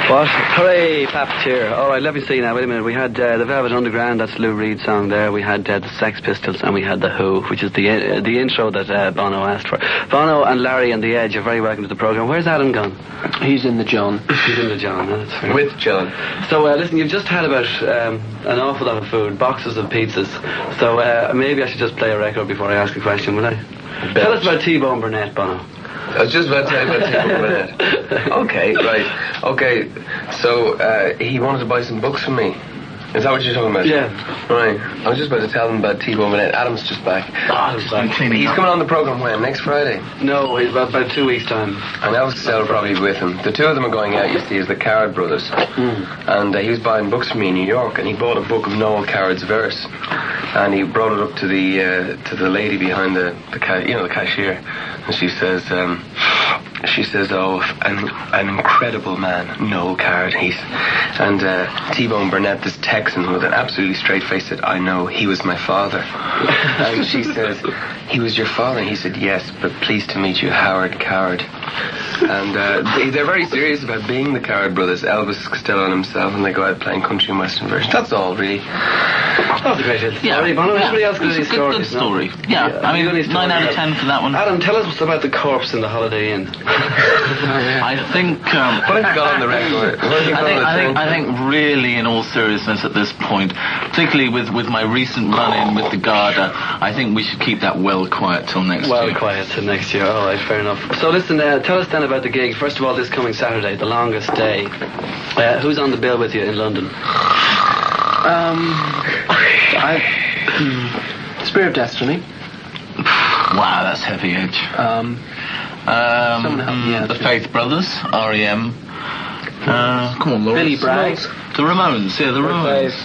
What? Hooray, clap, cheer. All right, let me see now. Wait a minute. We had the Velvet Underground, that's Lou Reed's song there. We had the Sex Pistols, and we had The Who, which is the intro that Bono asked for. Bono and Larry and The Edge are very welcome to the programme. Where's Adam gone? He's in the John. He's in the John, that's fair. With John. So, listen, you've just had about an awful lot of food, boxes of pizzas. So, maybe I should just play a record before I ask a question, will I? Tell us about T-Bone Burnett, Bono. I was just about to tell you about T-Bone Burnett. Okay, right. Okay, so he wanted to buy some books from me. Is that what you're talking about? Yeah. Right. I was just about to tell them about T-Bone Burnett. Adam's just back. He's back. He's coming on the programme when? Next Friday? No, about 2 weeks' time. And Elvis Costello will probably be with him. The two of them are going out, you see, as the Card brothers. And he was buying books from me in New York, and he bought a book of Noel Coward's verse. And he brought it up to the lady behind the cashier. And she says, oh, an incredible man, Noel Coward. And T-Bone Burnett, this Texan, with an absolutely straight face, said, I know, he was my father. And she says, he was your father? And he said, yes, but pleased to meet you, Howard Coward. And they're very serious about being the Coward brothers, Elvis Costello and himself, and they go out playing country and western versions. That's all, really. That was a great hit. Yeah. Everybody else got any stories? Good story. Yeah, I mean, 9 out of 10 for that one. Adam, tell us about the corpse in the Holiday Inn. I think... what have you got on the record? I think really, in all seriousness at this point, particularly with my recent run-in with the Garda, I think we should keep that well quiet till next year. Well quiet till next year. All right, fair enough. So listen, tell us then about the gig. First of all, this coming Saturday, the longest day. Who's on the bill with you in London? Spear of Destiny. Wow, that's heavy, Edge. The Faith Brothers, R.E.M. Come on, Lawrence. Billy Bragg. The Ramones, yeah, the Ramones.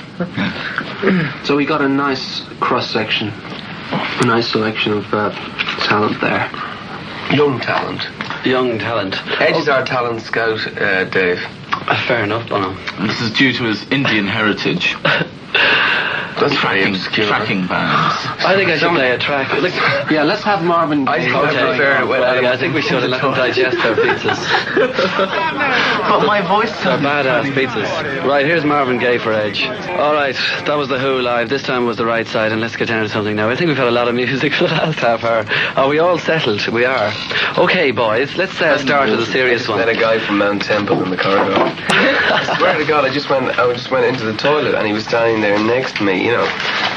So we got a nice cross-section, a nice selection of talent there. Young talent. Edge is our talent scout, Dave. Fair enough, Bono. This is due to his Indian heritage. That's very obscure. Tracking bands. I think I should play a track. Yeah, let's have Marvin. I think we should let them digest their pizzas. But my voice... They're badass pizzas. Right, here's Marvin Gaye for Edge. All right, that was The Who live. This time was the right side, and let's get down to something now. I think we've had a lot of music for the last half hour. Are we all settled? We are. Okay, boys, let's start with a serious one. I met a guy from Mount Temple in the corridor. I swear to God, I just went into the toilet, and he was standing there next to me,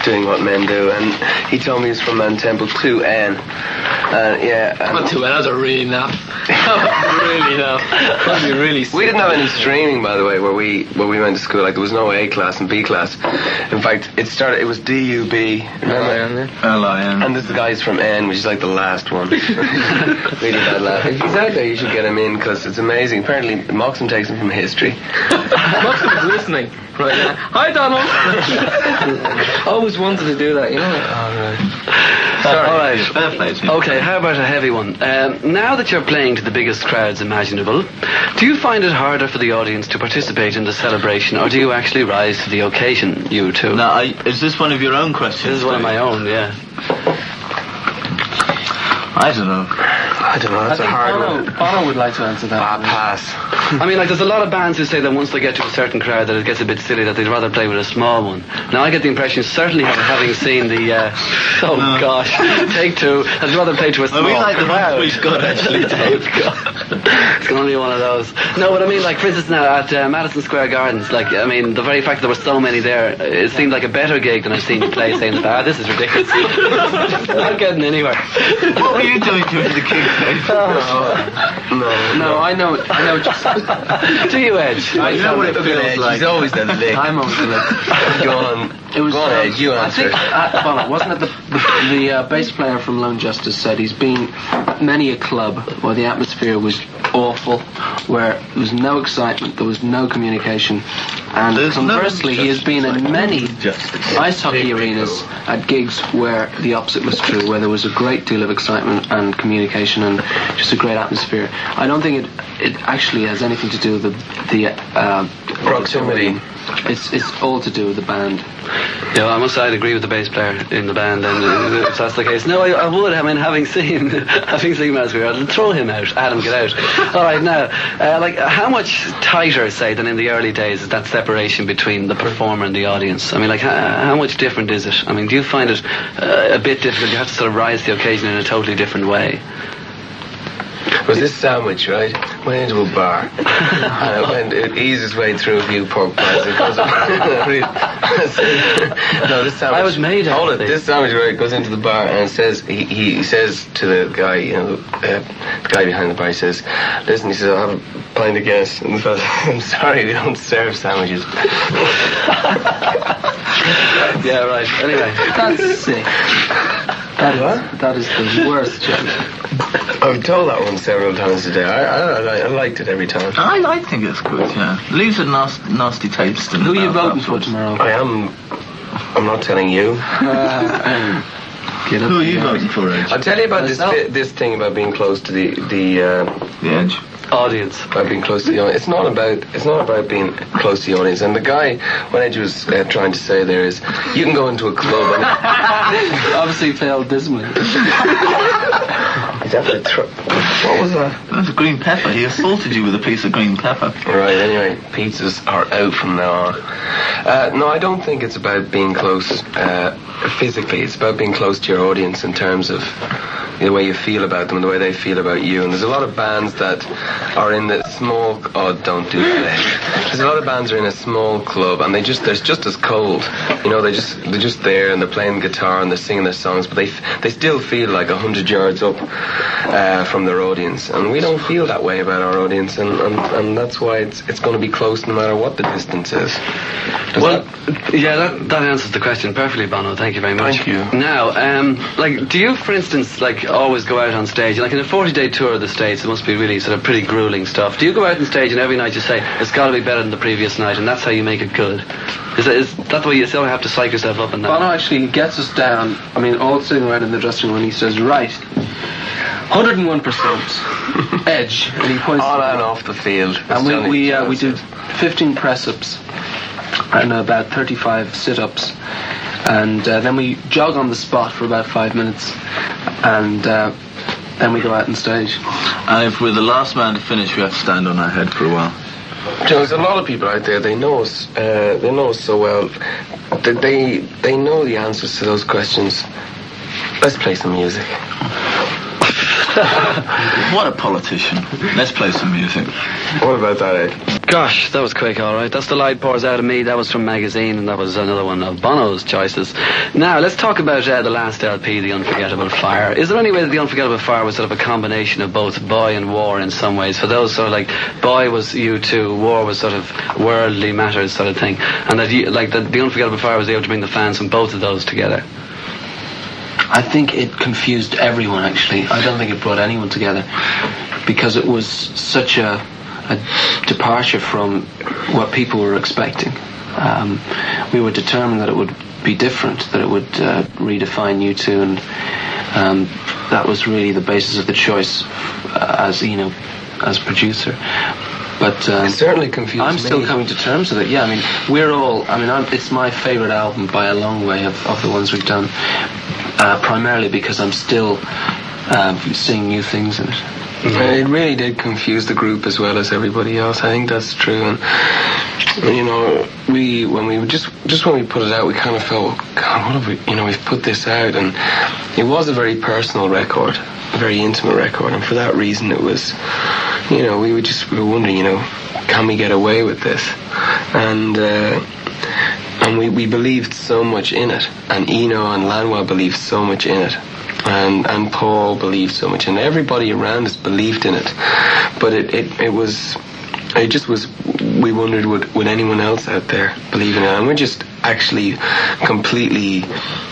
doing what men do, and he told me he's from Mount Temple 2N. Not 2N, that's a really naff. Really naff. That'd be really sick. We didn't have any streaming, by the way, where we went to school. Like, there was no A class and B class. In fact, it was DUB. Remember? L-I-N. And this guy's from N, which is like the last one. Really bad laugh. If he's out there, you should get him in, because it's amazing. Apparently, Moxon takes him from history. Moxon is listening right now. Hi, Donald. Always wanted to do that, Sorry. All right. Okay, how about a heavy one? Now that you're playing to the biggest crowds imaginable, do you find it harder for the audience to participate in the celebration, or do you actually rise to the occasion, you two? Now, is this one of your own questions? This is one of my own, yeah. I don't know. That's a hard one. Bono would like to answer that. Pass. I mean, there's a lot of bands who say that once they get to a certain crowd that it gets a bit silly, that they'd rather play with a small one. Now, I get the impression, certainly having seen the... take two, I'd rather play to a small we like the crowd. we've got, actually, Dave. It's going to be one of those. No, but I mean, for instance, now, at Madison Square Gardens, the very fact that there were so many there, it seemed like a better gig than I've seen you play, saying, this is ridiculous. Not getting anywhere. What were you doing during the gig, Dave? No, I know. Do you, Edge? I know what it feels like. He's always the lick. I'm always the lick. Go on. Go on, Edge, you answer. Well, wasn't it the bass player from Lone Justice said he's been at many a club where the atmosphere was awful, where there was no excitement, there was no communication, and conversely, he has been in many ice hockey arenas at gigs where the opposite was true, where there was a great deal of excitement and communication and just a great atmosphere. I don't think it actually has anything to do with the Proximity. It's all to do with the band. Yeah, I must say I'd agree with the bass player in the band, and if that's the case. No, I would. I mean, having seen Manosphere, I'd throw him out. Adam, get out. All right, now, how much tighter, say, than in the early days is that separation between the performer and the audience? I mean, how much different is it? I mean, do you find it a bit difficult? You have to sort of rise to the occasion in a totally different way. Was this sandwich, right? Went into a bar. And it eased its way through a few pork pies. It goes no, this sandwich. I was made out of this sandwich, right, goes into the bar and says, he says to the guy, the guy behind the bar, he says, listen, he says, I'll have a pint of Guinness. And the fella, I'm sorry, we don't serve sandwiches. Yeah, right. Anyway. That's sick. That is the worst joke. I've told that one several times today. I liked it every time. I think it's good, yeah. Leaves a nasty taste. Who are you voting for tomorrow? I'm not telling you. Who are you voting for, Edge? I'll tell you about this thing about being close to the Edge audience. About being close to the audience. It's not about being close to the audience. And the guy, what Edge was trying to say there is, you can go into a club and obviously failed dismally. What was that? That was a green pepper. He assaulted you with a piece of green pepper. Right, anyway, pizzas are out from now on. No, I don't think it's about being close physically. It's about being close to your audience in terms of the way you feel about them and the way they feel about you. And there's a lot of bands that are in the small... Oh, don't do that. There's a lot of bands that are in a small club and they're just as cold. They're just there and they're playing guitar and they're singing their songs, but they still feel like 100 yards up from their audience. And we don't feel that way about our audience, and that's why it's going to be close no matter what the distance is. That answers the question perfectly, Bono. Thank you very much. Thank you. Now, do you, for instance, always go out on stage? Like in a 40-day tour of the States, it must be really sort of pretty grueling stuff. Do you go out on stage and every night you say, it's got to be better than the previous night, and that's how you make it good? Is that the way you still have to psych yourself up and down? Bono actually gets us down, all sitting around in the dressing room, and he says, right, 101% Edge, and he points on and off the field. And we do 15 press-ups and about 35 sit-ups, and then we jog on the spot for about 5 minutes, and then we go out on stage. And if we're the last man to finish, we have to stand on our head for a while. There's a lot of people out there. They know us. They know us so well. They know the answers to those questions. Let's play some music. What a politician. Let's play some music. What about that, Ed? Gosh, that was quick, all right. That's The Light Pours Out of Me. That was from Magazine, and that was another one of Bono's choices. Now, let's talk about the last LP, The Unforgettable Fire. Is there any way that The Unforgettable Fire was sort of a combination of both Boy and War in some ways? For those sort of like, Boy was U2, War was sort of worldly matters sort of thing, and that The Unforgettable Fire was able to bring the fans from both of those together? I think it confused everyone, actually. I don't think it brought anyone together, because it was such a departure from what people were expecting. We were determined that it would be different, that it would redefine U2, and that was really the basis of the choice as producer. But it certainly confused me. I'm still coming to terms with it. Yeah, it's my favourite album by a long way of the ones we've done. Primarily because I'm still seeing new things in it. It really did confuse the group as well as everybody else. I think that's true. And when we put it out, we kind of felt, God, what have we? We've put this out, and it was a very personal record, a very intimate record, and for that reason, it was, we were wondering, can we get away with this? And we believed so much in it, and Eno and Lanois believed so much in it, and Paul believed so much, and everybody around us believed in it. But we wondered, would anyone else out there believe in it? And we're just actually completely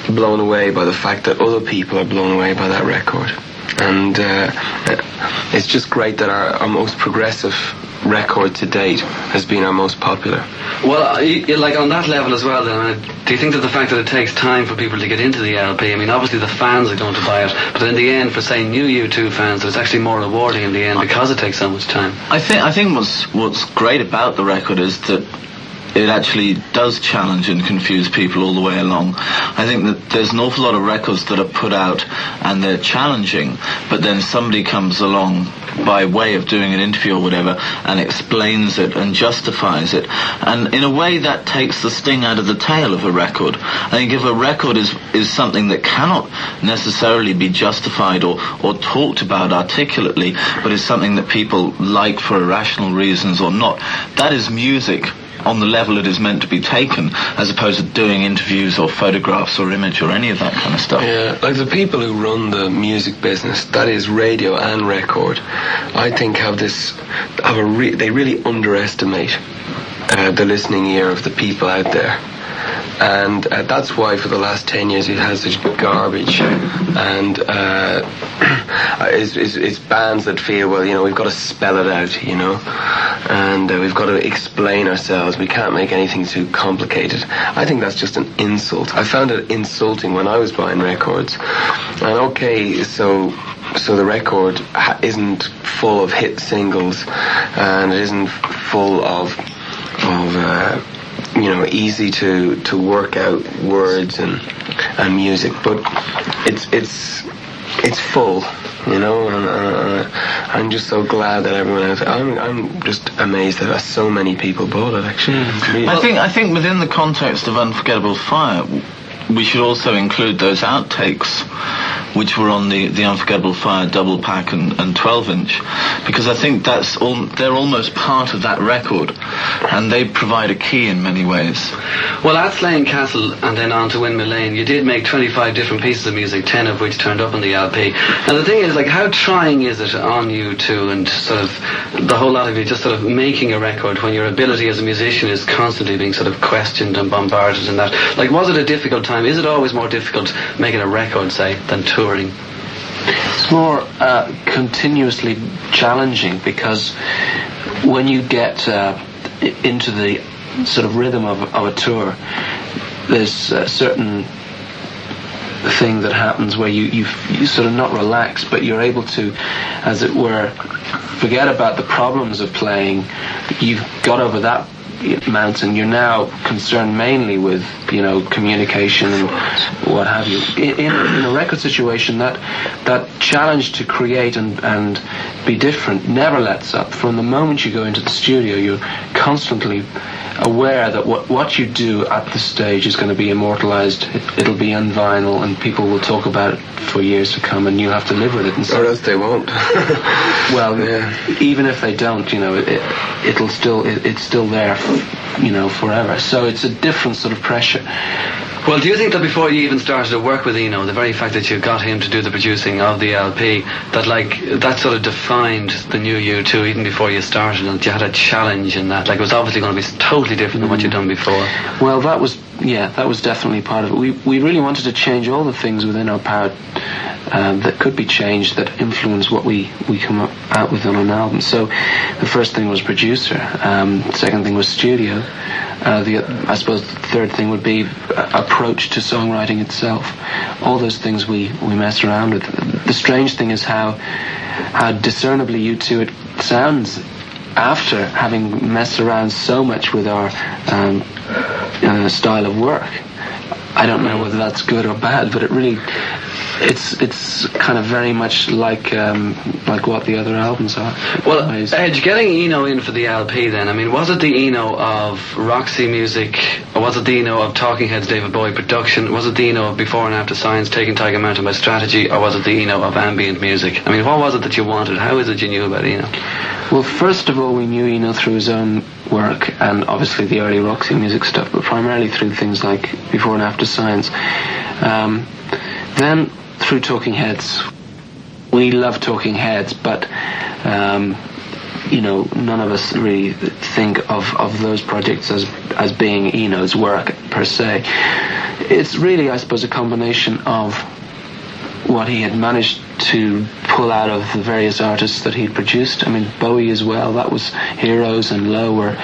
blown away by the fact that other people are blown away by that record. And it's just great that our most progressive record to date has been our most popular. Well, like on that level as well, then, do you think that the fact that it takes time for people to get into the LP, I mean, obviously the fans are going to buy it, but in the end, for say new U2 fans, it's actually more rewarding in the end because it takes so much time? I think what's great about the record is that it actually does challenge and confuse people all the way along. I think that there's an awful lot of records that are put out and they're challenging, but then somebody comes along by way of doing an interview or whatever and explains it and justifies it, and in a way that takes the sting out of the tail of a record. I think if a record is something that cannot necessarily be justified or talked about articulately, but is something that people like for irrational reasons or not, that is music on the level it is meant to be taken, as opposed to doing interviews or photographs or image or any of that kind of stuff. Yeah, like the people who run the music business, that is radio and record, I think they really underestimate the listening ear of the people out there. And that's why for the last 10 years it has such garbage, and it's bands that feel, well, you know, we've got to spell it out, you know, and we've got to explain ourselves, we can't make anything too complicated. I think that's just an insult. I found it insulting when I was buying records. And okay, so the record isn't full of hit singles, and it isn't full of you know, easy to work out words and music, but it's full, you know, and I'm just so glad that everyone else. I'm just amazed that so many people bought it. Actually, really. I think within the context of Unforgettable Fire, we should also include those outtakes which were on the Unforgettable Fire double pack and 12-inch, because I think they're almost part of that record, and they provide a key in many ways. Well, at Slane Castle and then on to Windmill Lane, you did make 25 different pieces of music, 10 of which turned up on the LP. And the thing is, like, how trying is it on you two and sort of the whole lot of you just sort of making a record when your ability as a musician is constantly being sort of questioned and bombarded and that? Like, was it a difficult time? Is it always more difficult making a record, say, than touring? It's more continuously challenging, because when you get into the sort of rhythm of a tour, there's a certain thing that happens where you sort of not relax, but you're able to, as it were, forget about the problems of playing. You've got over that mountain. You're now concerned mainly with, you know, communication and what have you. In a record situation, that challenge to create and be different never lets up. From the moment you go into the studio, you're constantly aware that what you do at the stage is going to be immortalized. It'll be on vinyl, and people will talk about it for years to come, and you'll have to live with it. And so, or else they won't. Well, yeah. Even if they don't, you know, it's still there, you know, forever. So it's a different sort of pressure. Well, do you think that before you even started to work with Eno, the very fact that you got him to do the producing of the LP, that sort of defined the new U2 even before you started, and you had a challenge in that? Like, it was obviously going to be totally different than what you'd done before. Well, that was definitely part of it. We really wanted to change all the things within our power that could be changed, that influence what we come out with on an album. So the first thing was producer. Second thing was studio. I suppose the third thing would be approach to songwriting itself. All those things we mess around with. The strange thing is how discernibly U2 it sounds after having messed around so much with our style of work. I don't know whether that's good or bad, but it really, it's kind of very much like what the other albums are. Well, Edge, getting Eno in for the LP then, I mean, was it the Eno of Roxy Music, or was it the Eno of Talking Heads David Bowie production? Was it the Eno of Before and After Science, Taking Tiger Mountain by Strategy, or was it the Eno of ambient music? I mean, what was it that you wanted? How is it you knew about Eno? Well, first of all, we knew Eno through his own work, and obviously the early Roxy Music stuff, but primarily through things like Before and After Science. Then through Talking Heads. We love Talking Heads, but you know, none of us really think of those projects as being Eno's work per se. It's really, I suppose, a combination of what he had managed to pull out of the various artists that he'd produced. I mean, Bowie as well. That was Heroes and Low were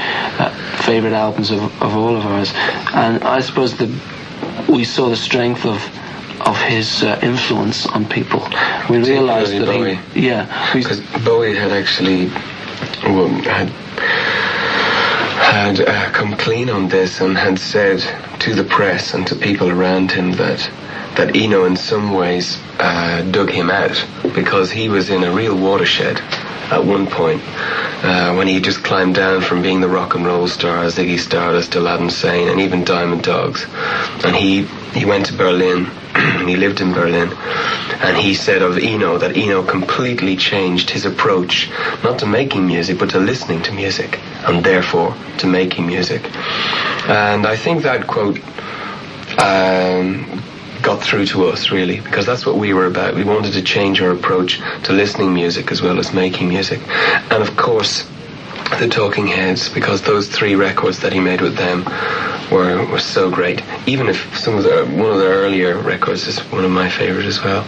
favourite albums of all of ours. And I suppose that we saw the strength of his influence on people. We realised that Bowie. Because Bowie had actually had come clean on this and had said to the press and to people around him that Eno in some ways dug him out, because he was in a real watershed at one point when he just climbed down from being the rock and roll star, Ziggy Stardust, Aladdin Sane, and even Diamond Dogs. And he went to Berlin. He lived in Berlin, and he said of Eno that Eno completely changed his approach, not to making music, but to listening to music, and therefore to making music. And I think that quote got through to us, really, because that's what we were about. We wanted to change our approach to listening music as well as making music. And of course, the Talking Heads, because those 3 records that he made with them were so great. Even if one of their earlier records is one of my favourites as well.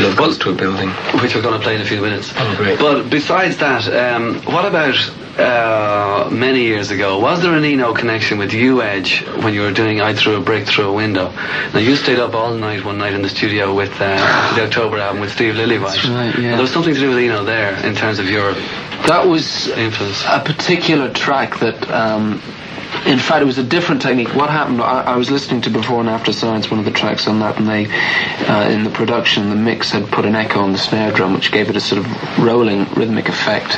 Love Goes to a Building, which we're going to play in a few minutes. Oh, great. But besides that, what about many years ago? Was there an Eno connection with you, Edge, when you were doing I Threw a Brick Through a Window? Now, you stayed up all night one night in the studio with the October album with Steve Lillywhite. That's right, yeah. And there was something to do with Eno there in terms of your That was influence. a particular track that, in fact, it was a different technique. What happened, I was listening to Before and After Science, one of the tracks on that, and they, in the production, the mix had put an echo on the snare drum, which gave it a sort of rolling rhythmic effect.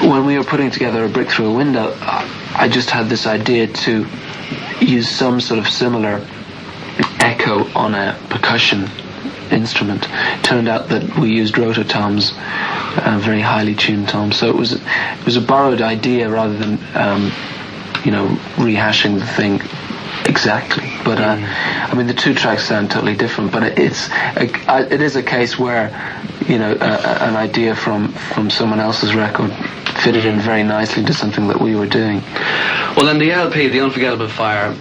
When we were putting together A Brick Through a Window, I just had this idea to use some sort of similar echo on a percussion instrument. It turned out that we used rototoms, very highly tuned toms. So it was a borrowed idea rather than rehashing the thing exactly. But I mean, the 2 tracks sound totally different. But it is a case where an idea from someone else's record fitted in very nicely into something that we were doing. Well, in the LP, The Unforgettable Fire,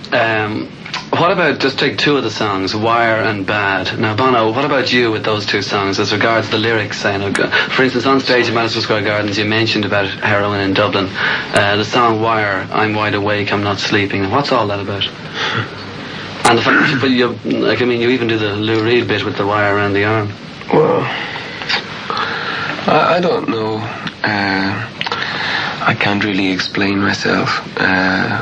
what about, just take 2 of the songs, Wire and Bad. Now, Bono, what about you with those 2 songs as regards the lyrics? For instance, on stage in Madison Square Gardens, you mentioned about heroin in Dublin. The song Wire, I'm wide awake, I'm not sleeping. What's all that about? And the fact, but you even do the Lou Reed bit with the wire around the arm. Well, I don't know. I can't really explain myself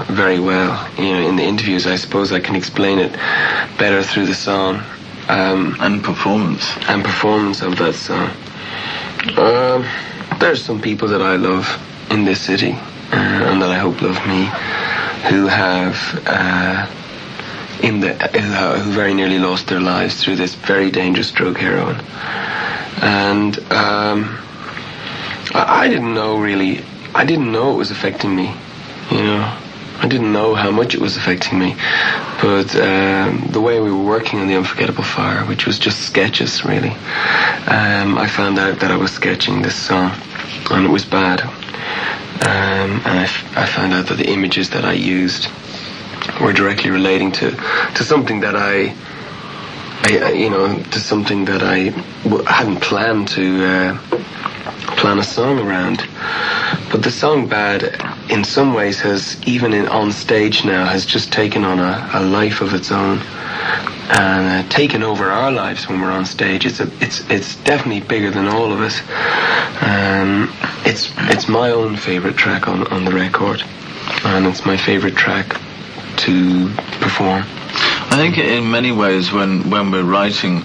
very well. In the interviews, I suppose I can explain it better through the song and performance of that song. There's some people that I love in this city, and that I hope love me, who have who very nearly lost their lives through this very dangerous drug, heroin. And I didn't know really. I didn't know it was affecting me, I didn't know how much it was affecting me. But the way we were working on The Unforgettable Fire, which was just sketches, really, I found out that I was sketching this song, and it was bad. And I found out that the images that I used were directly relating to something that to something that I hadn't planned to plan a song around. But the song Bad, in some ways, has, even on stage now, has just taken on a life of its own, and taken over our lives when we're on stage. It's definitely bigger than all of us. It's my own favourite track on the record, and it's my favourite track to perform. I think in many ways, when we're writing,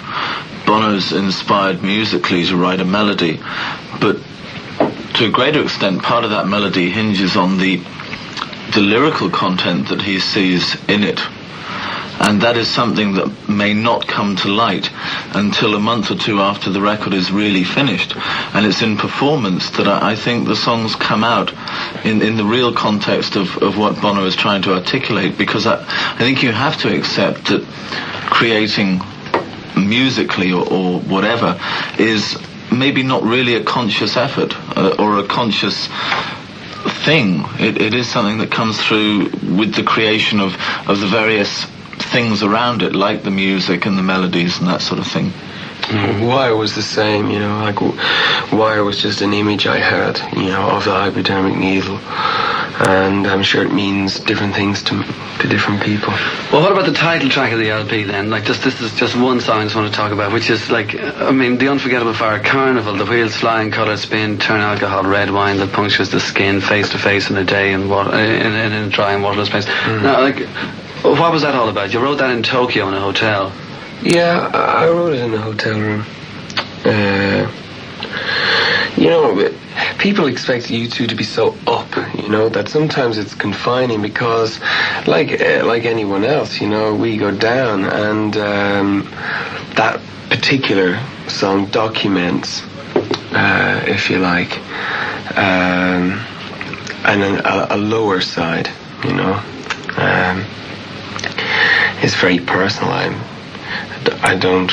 Bono's inspired musically to write a melody, but to a greater extent, part of that melody hinges on the lyrical content that he sees in it. And that is something that may not come to light until a month or 2 after the record is really finished. And it's in performance that I think the songs come out in the real context of what Bono is trying to articulate, because I think you have to accept that creating musically or whatever is maybe not really a conscious effort or a conscious thing. It is something that comes through with the creation of the various things around it, like the music and the melodies and that sort of thing. Wire was the same, you know, like wire was just an image I had, you know, of the hypodermic needle, and I'm sure it means different things to different people. Well, what about the title track of the LP then? Like, this is just one song I just want to talk about, which is like, I mean, the Unforgettable Fire, Carnival, the wheels flying, colour spin, turn alcohol, red wine that punctures the skin, face to face in a day in a dry and waterless place. Now, like, what was that all about? You wrote that in Tokyo in a hotel. Yeah, I wrote it in a hotel room. You know, people expect U2 to be so up, you know, that sometimes it's confining because, like anyone else, you know, we go down, and that particular song documents, if you like, and a lower side, you know. It's very personal. I don't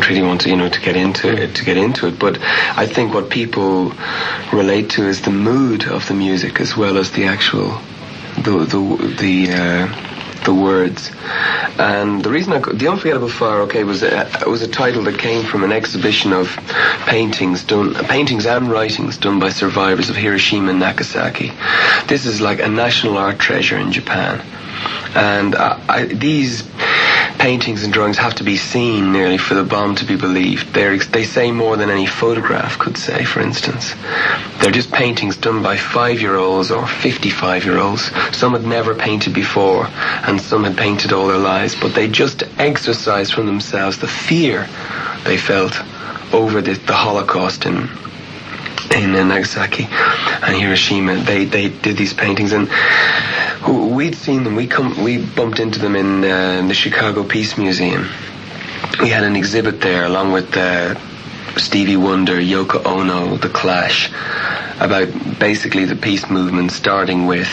really want to, you know, to get into it, but I think what people relate to is the mood of the music as well as the actual the words. And the reason the Unforgettable Fire, okay, was a title that came from an exhibition of paintings and writings done by survivors of Hiroshima and Nagasaki. This is like a national art treasure in Japan, and these paintings and drawings have to be seen nearly for the bomb to be believed. They say more than any photograph could say, for instance. They're just paintings done by 5-year-olds or 55-year-olds. Some had never painted before, and some had painted all their lives, but they just exorcised from themselves the fear they felt over the Holocaust in Nagasaki and Hiroshima. They did these paintings, and we'd seen them. We bumped into them in the Chicago Peace Museum. We had an exhibit there along with Stevie Wonder, Yoko Ono, The Clash, about basically the peace movement, starting with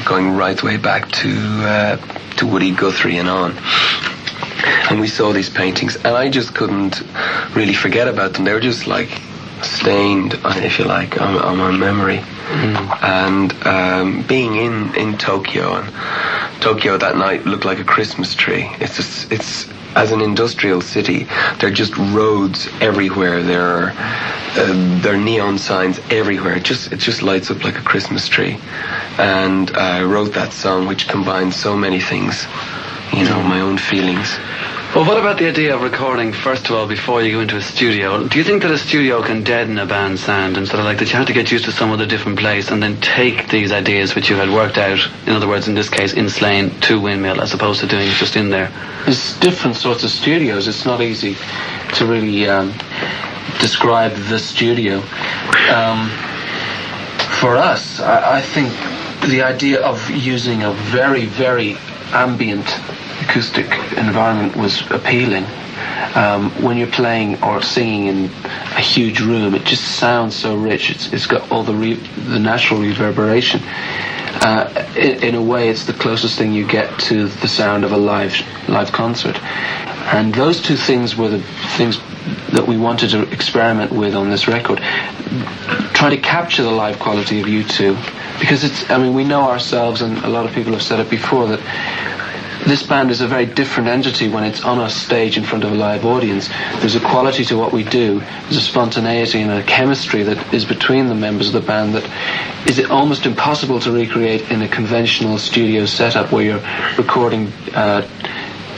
going right the way back to Woody Guthrie and on. And we saw these paintings, and I just couldn't really forget about them. They were just like stained, if you like, on my memory. And being in Tokyo, and Tokyo that night looked like a Christmas tree. It's as an industrial city, there are just roads everywhere. There are neon signs everywhere. It just lights up like a Christmas tree. And I wrote that song, which combines so many things, you know, my own feelings. Well, what about the idea of recording, first of all, before you go into a studio? Do you think that a studio can deaden a band's sound, and sort of like that you have to get used to some other different place and then take these ideas which you had worked out, in other words, in this case, in Slane, to Windmill, as opposed to doing it just in there? There's different sorts of studios. It's not easy to really describe the studio. For us, I think the idea of using a very, very ambient acoustic environment was appealing. When you're playing or singing in a huge room, it just sounds so rich. It's got all the natural reverberation. In a way, it's the closest thing you get to the sound of a live concert. And those two things were the things that we wanted to experiment with on this record. Try to capture the live quality of U2, because we know ourselves, and a lot of people have said it before, that this band is a very different entity when it's on a stage in front of a live audience. There's a quality to what we do. There's a spontaneity and a chemistry that is between the members of the band that is almost impossible to recreate in a conventional studio setup where you're recording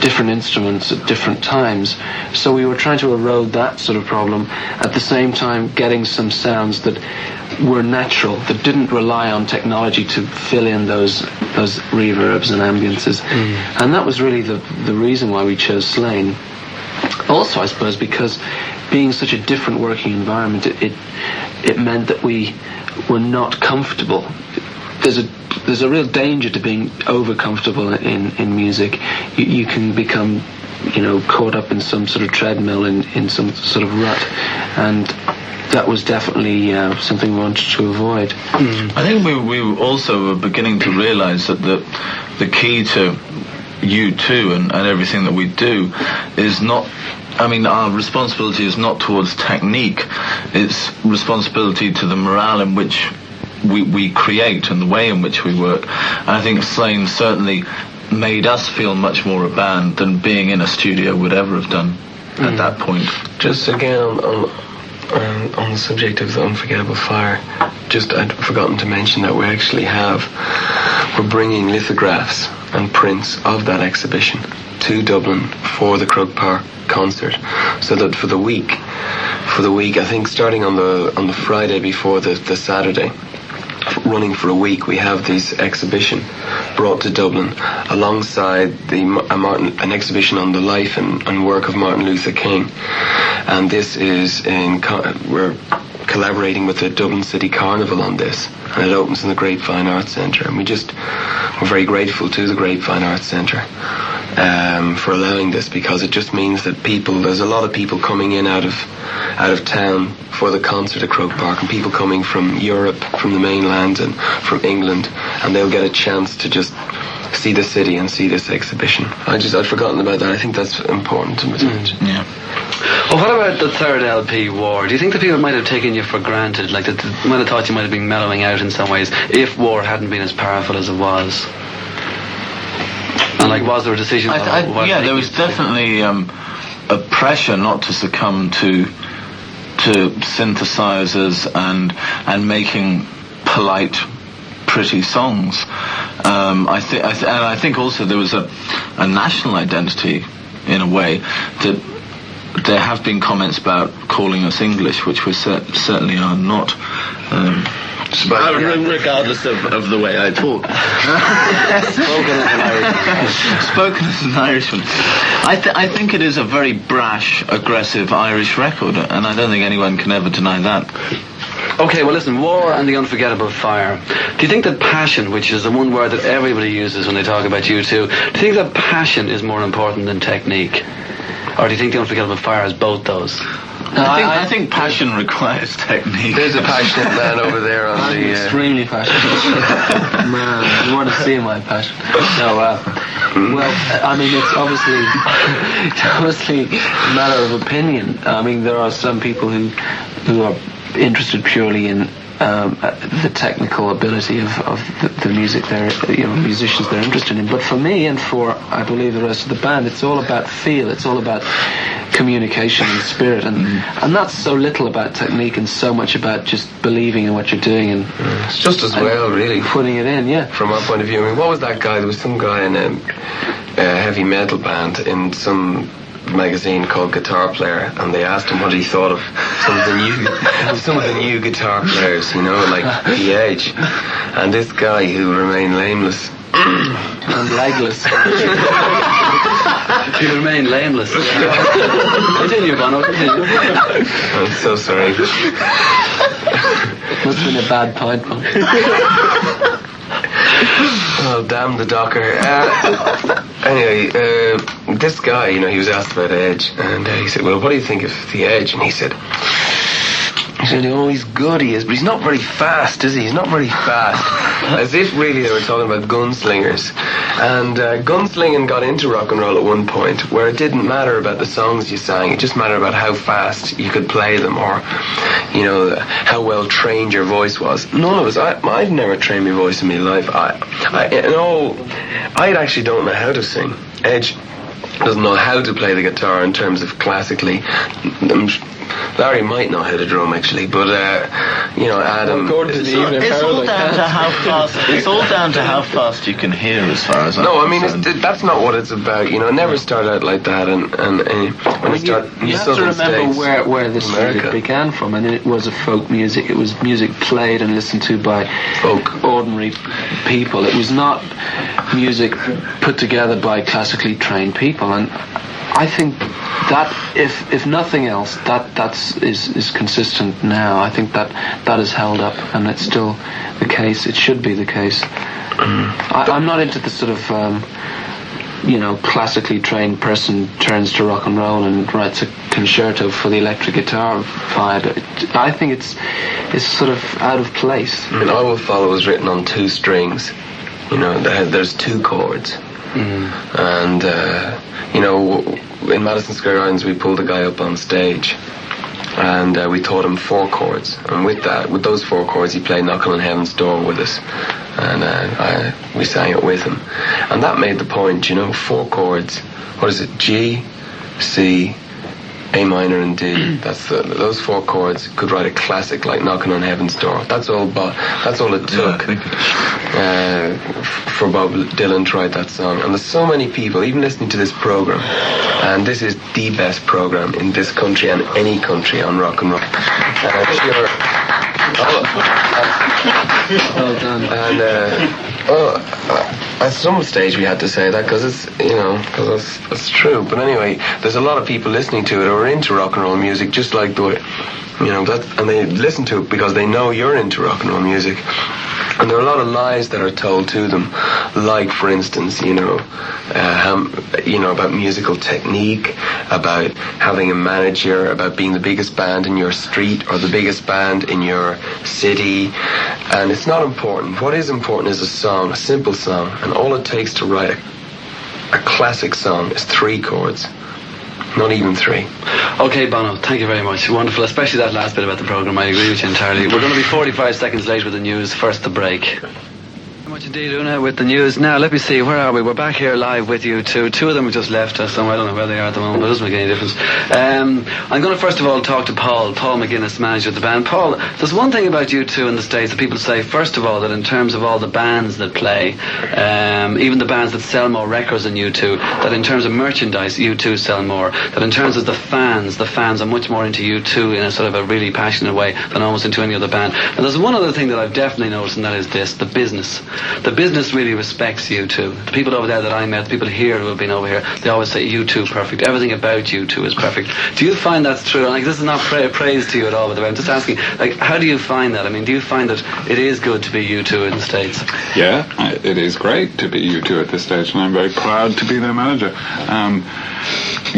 different instruments at different times. So we were trying to erode that sort of problem, at the same time getting some sounds that were natural, that didn't rely on technology to fill in those reverbs and ambiances. And that was really the reason why we chose Slane. Also, I suppose, because being such a different working environment, it meant that we were not comfortable. There's a real danger to being over comfortable in music. You can become, caught up in some sort of treadmill, in some sort of rut, and that was definitely something we wanted to avoid. I think we also were beginning to realise that the key to U2 and everything that we do is not, our responsibility is not towards technique, it's responsibility to the morale in which we create and the way in which we work. And I think Slane certainly made us feel much more a band than being in a studio would ever have done at that point. Just again on the subject of the Unforgettable Fire, just I'd forgotten to mention that we're bringing lithographs and prints of that exhibition to Dublin for the Croke Park concert, so that for the week, I think starting on the Friday before the Saturday, running for a week, we have this exhibition brought to Dublin alongside an exhibition on the life and work of Martin Luther King. And this is we're collaborating with the Dublin City Carnival on this, and it opens in the Grapevine Arts Centre, and we're very grateful to the Grapevine Arts Centre for allowing this, because it just means that there's a lot of people coming in out of town for the concert at Croke Park, and people coming from Europe, from the mainland, and from England, and they'll get a chance to just see the city and see this exhibition. I'd forgotten about that. I think that's important to mention. Yeah. Well, what about the third LP, War? Do you think that people might have taken you for granted, like that they might have thought you might have been mellowing out in some ways if War hadn't been as powerful as it was? And was there a decision? There was definitely a pressure not to succumb to synthesizers and making polite, pretty songs. I think also there was a national identity in a way that there have been comments about calling us English, which we certainly are not. Regardless of the way I talk. Spoken as an Irishman. I think it is a very brash, aggressive Irish record, and I don't think anyone can ever deny that. Okay, well listen, War and the Unforgettable Fire. Do you think that passion, which is the one word that everybody uses when they talk about you two, do you think that passion is more important than technique? Or do you think the Unforgettable Fire has both those? I think passion requires technique. There's a passionate man over there on I'm extremely passionate. Man, you want to see my passion. No, well, I mean, it's obviously a matter of opinion. I mean, there are some people who are interested purely in the technical ability of the music musicians they're interested in. But for me, and for I believe the rest of the band, it's all about feel. It's all about communication and spirit, and that's so little about technique and so much about just believing in what you're doing and it's just as well, really, putting it in. Yeah. From our point of view, I mean, what was that guy? There was some guy in a heavy metal band in some magazine called Guitar Player, and they asked him what he thought of some of the new guitar players, like The Edge, and this guy who remained nameless and legless. He remained nameless. Continue, Bono. Continue. I'm so sorry. Must have been a bad pint, man. Oh, damn the docker. Anyway, this guy, he was asked about Edge, and he said, well, what do you think of The Edge? And he said, oh, he's good, he is, but he's not very fast, is he? He's not very fast. As if really they were talking about gunslingers. And gunslinging got into rock and roll at one point, where it didn't matter about the songs you sang, it just mattered about how fast you could play them, or, how well trained your voice was. None of us, I've never trained my voice in my life. I actually don't know how to sing. Edge doesn't know how to play the guitar in terms of classically. Larry might know how to drum actually, but Adam. It's all down to how fast. It's all down to how fast you can hear, as far as I'm concerned. That's not what it's about. It never started out like that. And when you have to remember where this music began from, and it was a folk music. It was music played and listened to by ordinary people. It was not music put together by classically trained people, and I think that if nothing else, that is consistent now. I think that is held up, and it's still the case. It should be the case. I'm not into the sort of classically trained person turns to rock and roll and writes a concerto for the electric guitar vibe. I think it's sort of out of place. And I Will Follow is written on two strings. There's two chords. And in Madison Square Gardens we pulled a guy up on stage and we taught him 4 chords. And with those 4 chords, he played Knocking on Heaven's Door with us, and we sang it with him. And that made the point, 4 chords. What is it? G, C, A minor and D. Those 4 chords could write a classic like Knocking on Heaven's Door. That's all it took for Bob Dylan to write that song. And there's so many people, even listening to this program, and this is the best program in this country and any country on rock and roll. Well done. And at some stage we had to say that because it's true. But anyway, there's a lot of people listening to it who are into rock and roll music, just like the way, and they listen to it because they know you're into rock and roll music. And there are a lot of lies that are told to them, like, for instance, about musical technique, about having a manager, about being the biggest band in your street or the biggest band in your city. And it's not important. What is important is a song, a simple song, and all it takes to write a classic song is 3 chords. Not even 3. Okay, Bono, thank you very much. Wonderful, especially that last bit about the programme. I agree with you entirely. We're going to be 45 seconds late with the news. First, the break. Very much indeed, Una, with the news. Now, let me see, where are we? We're back here live with you two. 2 of them have just left us, so I don't know where they are at the moment, but it doesn't make any difference. I'm going to first of all talk to Paul McGuinness, manager of the band. Paul, there's one thing about you two in the States that people say, first of all, that in terms of all the bands that play, even the bands that sell more records than you two, that in terms of merchandise, you two sell more, that in terms of the fans are much more into you two in a sort of a really passionate way than almost into any other band. And there's one other thing that I've definitely noticed, and that is this, the business. The business really respects you two. The people over there that I met, the people here who have been over here, they always say you two perfect. Everything about you two is perfect. Do you find that's true? Like, this is not praise to you at all, by the way. I'm just asking, like, how do you find that? I mean, do you find that it is good to be you two in the States? Yeah, it is great to be you two at this stage, and I'm very proud to be their manager.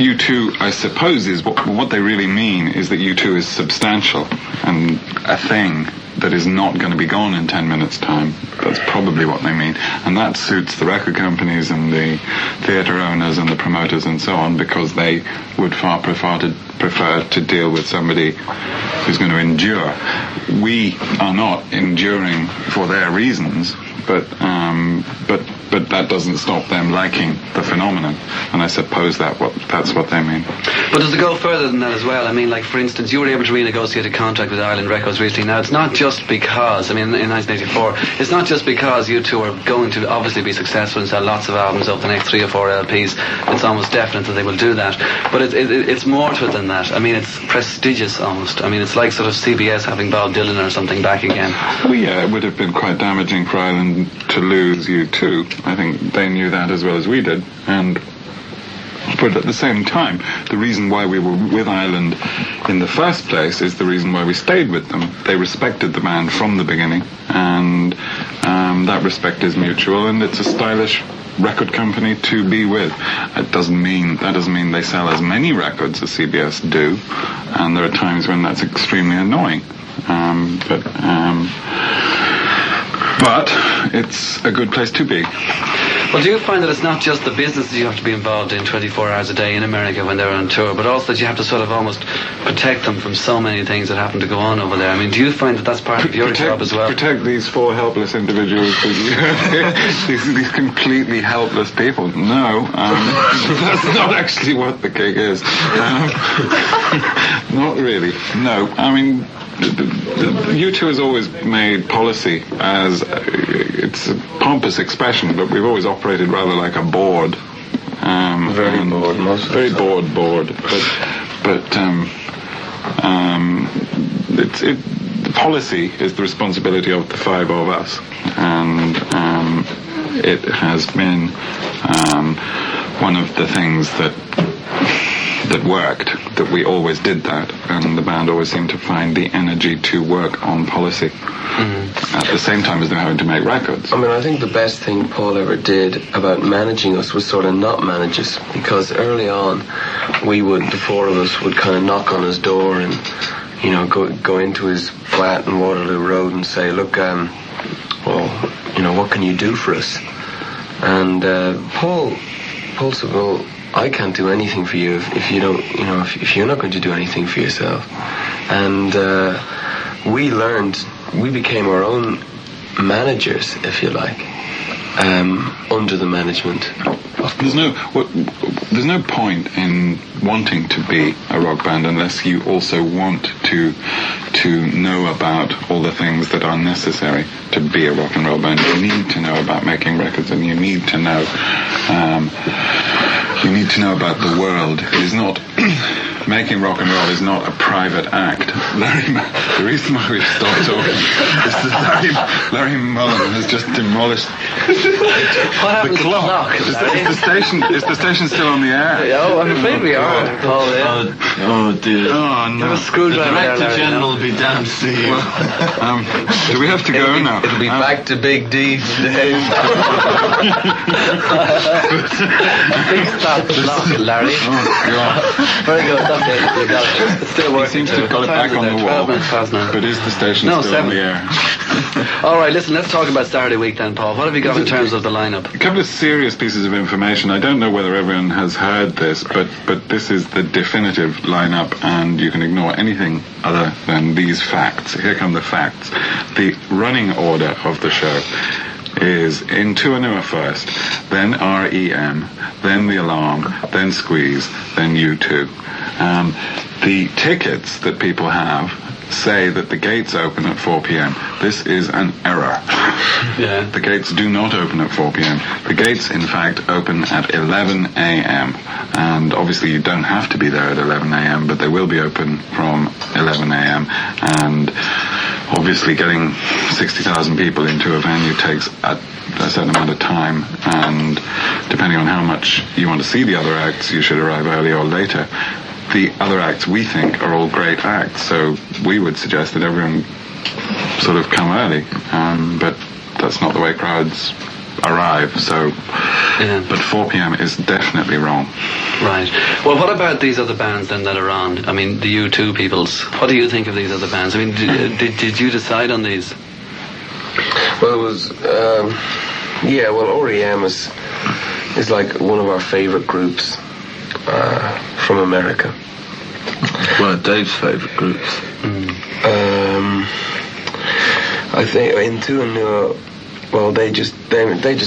You two, I suppose, is what they really mean is that you two is substantial and a thing that is not going to be gone in 10 minutes' time. That's probably what they mean. And that suits the record companies and the theatre owners and the promoters and so on, because they would far prefer to deal with somebody who's going to endure. We are not enduring for their reasons, but that doesn't stop them liking the phenomenon, and I suppose that's what they mean. But does it go further than that as well? I mean, like, for instance, you were able to renegotiate a contract with Ireland Records recently. Now, it's not just because, I mean, in 1984, it's not just because you two are going to obviously be successful and sell lots of albums over the next 3 or 4 LPs. It's almost definite that they will do that. But it's more to it than that. I mean, it's prestigious almost. I mean, it's like sort of CBS having Bob Dylan or something back again. Well, yeah, it would have been quite damaging for Ireland to lose you too. I think they knew that as well as we did, but at the same time, the reason why we were with Ireland in the first place is the reason why we stayed with them. They respected the band from the beginning, and that respect is mutual, and it's a stylish record company to be with. That doesn't mean they sell as many records as CBS do, and there are times when that's extremely annoying. But it's a good place to be. Well, do you find that it's not just the business that you have to be involved in 24 hours a day in America when they're on tour, but also that you have to sort of almost protect them from so many things that happen to go on over there? I mean, do you find that that's part of your job as well? Protect these 4 helpless individuals, these completely helpless people. No, that's not actually what the gig is. Not really. No, I mean, U2 has always made policy as it's a pompous expression, but we've always operated rather like a board. Very bored, most very bored. But the policy is the responsibility of the 5 of us, and it has been one of the things that worked, that we always did that, and the band always seemed to find the energy to work on policy at the same time as they're having to make records. I mean, I think the best thing Paul ever did about managing us was sort of not manage us, because early on the 4 of us would kind of knock on his door and, go into his flat in Waterloo Road and say, look, what can you do for us? And Paul said, well, I can't do anything for you if you don't, if you're not going to do anything for yourself. And we became our own managers, if you like, under the management. There's no point in wanting to be a rock band unless you also want to know about all the things that are necessary to be a rock and roll band. You need to know about making records, and you need to know about the world. It is not making rock and roll is not a private act. The reason why we've stopped talking is that Larry Mullen has just demolished What happened the clock. To the clock? Is the station still on the air? Oh, I'm afraid we are. Paul, yeah. Oh dear. Oh no. Have a screwdriver. The Director there, General will be damned to see you. Do we have to go now? It'll be back to Big D today. Big stop clock, Larry. Oh God. Very good. Okay, you got it. It's still He working. seems to have got it back on the 12 wall. minutes past now. But is the station No, still 7. on the air? All right, listen, let's talk about Saturday week then, Paul. What have you got in terms of the lineup? A couple of serious pieces of information. I don't know whether everyone has heard this, but this is the definitive lineup, and you can ignore anything other than these facts. Here come the facts. The running order of the show is in Tuanua first, then REM, then The Alarm, then Squeeze, then U2. The tickets that people have say that the gates open at 4 p.m. This is an error. Yeah. The gates do not open at 4 p.m. The gates, in fact, open at 11 a.m. And obviously you don't have to be there at 11 a.m., but they will be open from 11 a.m. And obviously getting 60,000 people into a venue takes a certain amount of time, and depending on how much you want to see the other acts, you should arrive early or later. The other acts, we think, are all great acts, so we would suggest that everyone sort of come early, but that's not the way crowds arrive, so... Yeah. But 4 p.m. is definitely wrong. Right. Well, what about these other bands then that are on? I mean, the U2 peoples. What do you think of these other bands? I mean, did you decide on these? Well, it was, REM is like one of our favourite groups from America. One of Dave's favourite groups. I think in Tuanua, well, they just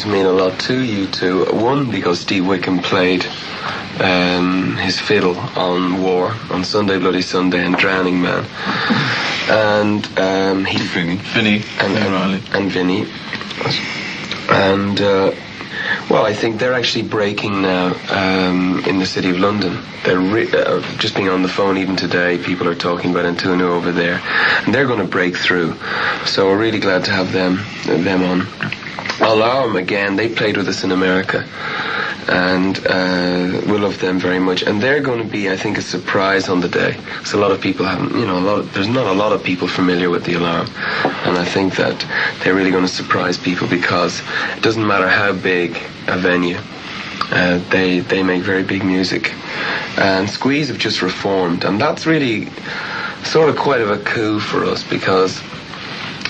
mean a lot to U2. One, because Steve Wickham played his fiddle on War, on Sunday Bloody Sunday, and Drowning Man, and Vinny and Vinny, and well, I think they're actually breaking now in the City of London. They're just being on the phone even today. People are talking about Tuanua over there, and they're going to break through. So we're really glad to have them on. Alarm, again, they played with us in America, and we love them very much. And they're going to be, I think, a surprise on the day. So a lot of people haven't, there's not a lot of people familiar with the Alarm, and I think that they're really going to surprise people, because it doesn't matter how big a venue, they make very big music. And Squeeze have just reformed, and that's really sort of quite of a coup for us, because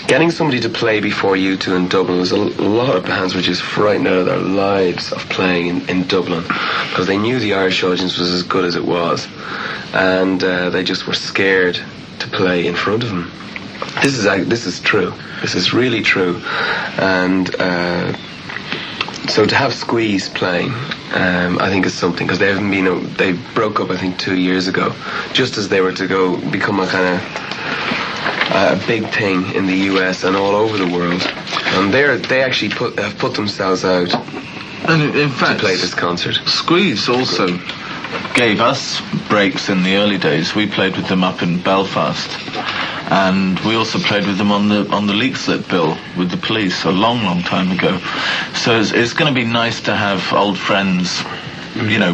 getting somebody to play before U2 in Dublin was a lot of bands were just frightened out of their lives of playing in Dublin, because they knew the Irish audience was as good as it was, and they just were scared to play in front of them. This is true. This is really true, and so to have Squeeze playing, I think is something, because they broke up I think 2 years ago, just as they were to go become a kind of a big thing in the US and all over the world, and they actually have put themselves out And in fact, to play this concert. Squeeze also gave us breaks in the early days. We played with them up in Belfast, and we also played with them on the leak slip bill with the Police a long time ago. So it's going to be nice to have old friends,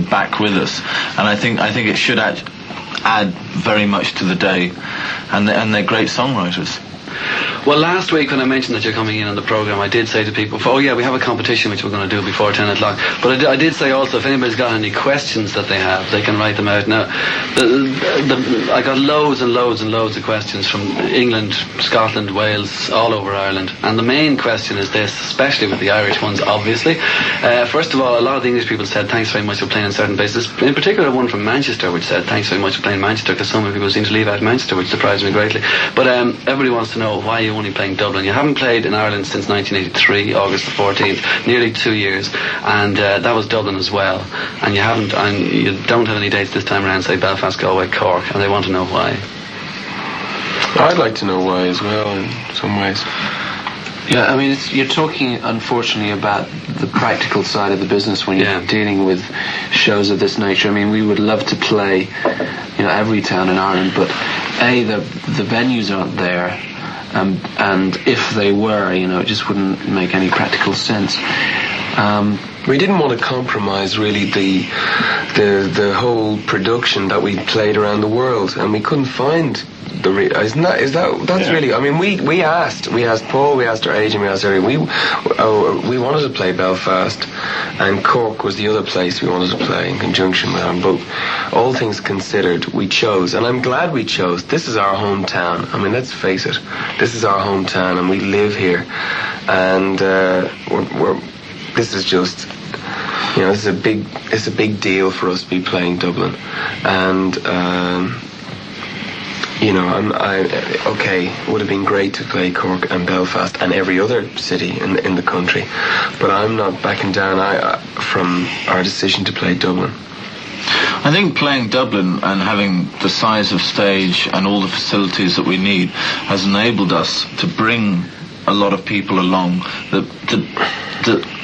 back with us, and I think it should add very much to the day, and they're great songwriters. Well, last week when I mentioned that you're coming in on the programme, I did say to people, we have a competition which we're going to do before 10 o'clock. But I did say also, if anybody's got any questions that they have, they can write them out. Now, I got loads and loads and loads of questions from England, Scotland, Wales, all over Ireland. And the main question is this, especially with the Irish ones, obviously. First of all, a lot of the English people said, thanks very much for playing on certain bases. In particular, one from Manchester, which said, thanks very much for playing Manchester, because so many people seem to leave out Manchester, which surprised me greatly. But everybody wants to know why you only playing Dublin. You haven't played in Ireland since 1983, August the 14th, nearly 2 years, and that was Dublin as well. And you don't have any dates this time around, say Belfast, Galway, Cork, and they want to know why. I'd like to know why as well, in some ways. Yeah, I mean, you're talking, unfortunately, about the practical side of the business when you're dealing with shows of this nature. I mean, we would love to play, every town in Ireland, but the venues aren't there. And if they were, it just wouldn't make any practical sense. We didn't want to compromise really the whole production that we played around the world, and we couldn't find that's really. I mean, we asked Paul, we asked our agent, we asked everyone. We wanted to play Belfast, and Cork was the other place we wanted to play in conjunction with them. But all things considered, we chose, and I'm glad we chose. This is our hometown. I mean, let's face it, this is our hometown, and we live here, and this is just. It's a big deal for us to be playing Dublin, and it would have been great to play Cork and Belfast and every other city in the country, but I'm not backing down from our decision to play Dublin. I think playing Dublin and having the size of stage and all the facilities that we need has enabled us to bring a lot of people along that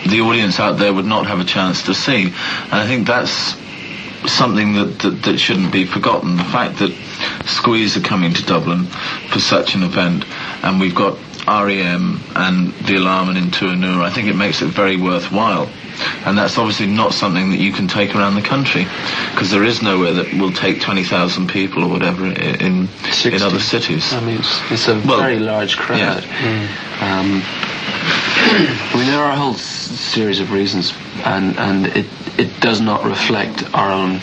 the audience out there would not have a chance to see. And I think that's something that shouldn't be forgotten. The fact that Squeeze are coming to Dublin for such an event, and we've got REM and the Alarm in Tuanur, I think it makes it very worthwhile. And that's obviously not something that you can take around the country, because there is nowhere that will take 20,000 people or whatever in other cities. I mean, it's a very large crowd. Yeah. I mean, there are a whole series of reasons, and it does not reflect our own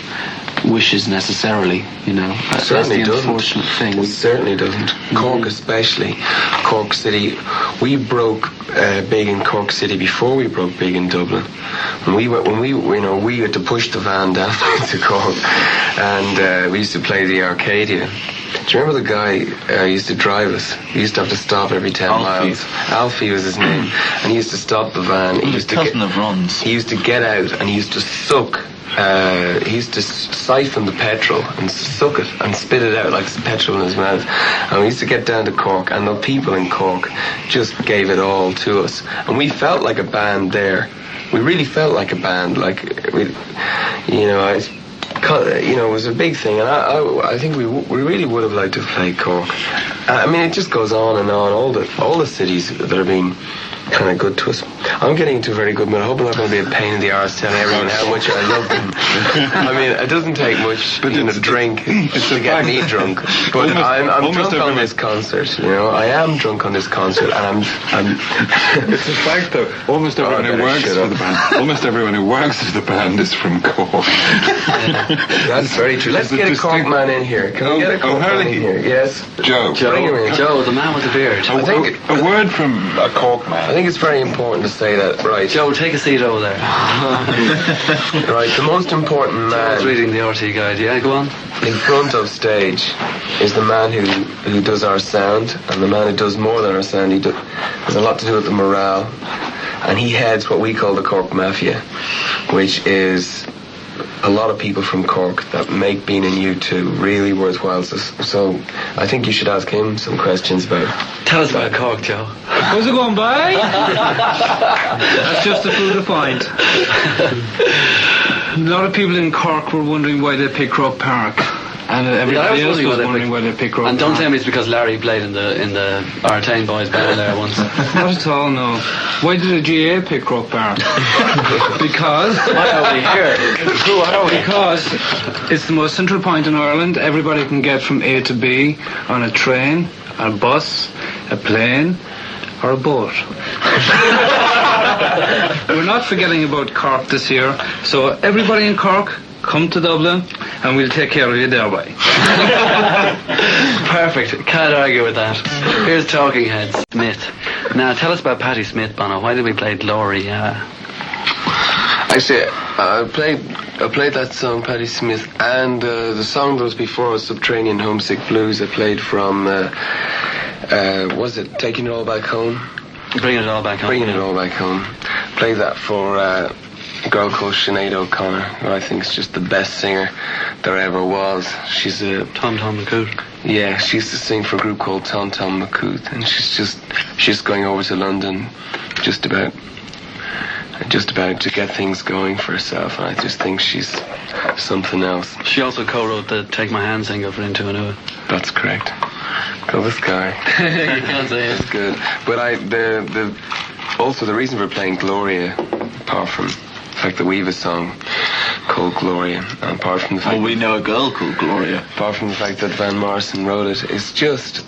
wishes necessarily, That's the unfortunate thing. It certainly doesn't. Cork especially. Cork City. We broke big in Cork City before we broke big in Dublin. We had to push the van down to Cork, and we used to play the Arcadia. Do you remember the guy who used to drive us? He used to have to stop every 10 miles. Alfie was his name. And he used to stop the van. He was cousin of Ron's. He used to get out and he used to suck. He used to siphon the petrol and suck it and spit it out like petrol in his mouth. And we used to get down to Cork, and the people in Cork just gave it all to us. And we felt like a band there. We really felt like a band. It was a big thing, and I think we really would have liked to play Cork. I mean, it just goes on and on. All the cities that are being kind of good to us. I'm getting into a very good mood. I hope I'm not going to be a pain in the arse telling everyone how much I love them. I mean, it doesn't take much a drink to get me drunk. But I'm drunk on this concert. I am drunk on this concert, and I'm It's a fact, though. Almost everyone who works for the band. Almost everyone who works for the band is from Cork. That's very true. Let's get a Cork man in here. Can we get a Cork man in here? Yes. Joe. Bring him in. Joe, the man with the beard. A word from a Cork man. I think it's very important to say that, right? Joe, take a seat over there. Right, the most important man. I was reading the RT guide. Yeah, go on. In front of stage is the man who does our sound, and the man who does more than our sound. He has a lot to do with the morale, and he heads what we call the Cork Mafia, which is a lot of people from Cork that make being in U2 really worthwhile. So I think you should ask him some questions about it. Tell us about Cork, Joe. How's it going, boy? That's just the food to find. A lot of people in Cork were wondering why they picked Croke Park. And everybody else was wondering why they picked Croke Park. And don't tell me it's because Larry played in the Artane Boys band there once. Not at all, no. Why did the GA pick Croke Park? Because... Why are we here? Because it's the most central point in Ireland. Everybody can get from A to B on a train. a bus, a plane, or a boat. We're not forgetting about Cork this year, so everybody in Cork, come to Dublin and we'll take care of you thereby. Perfect. Can't argue with that. Here's Talking Heads, Smith. Now tell us about Patti Smith, Bono. Why did we play Gloria? Actually, I played that song, Patti Smith, and the song that was before was Subterranean Homesick Blues. I played from, was it Taking It All Back Home? Bringing It All Back Home. Bringing It All Back Home. Played that for a girl called Sinead O'Connor, who I think is just the best singer there ever was. She's a... Tom McCoot. Yeah, she used to sing for a group called Tom McCoot, and she's going over to London just about to get things going for herself, and I just think she's something else. She also co-wrote the Take My Hand single for Into Anua. That's correct. Go this guy. You can't say it. It's good. But also the reason for playing Gloria, apart from the fact that we have a song called Gloria, and apart from the fact we know a girl called Gloria. Apart from the fact that Van Morrison wrote it, it's just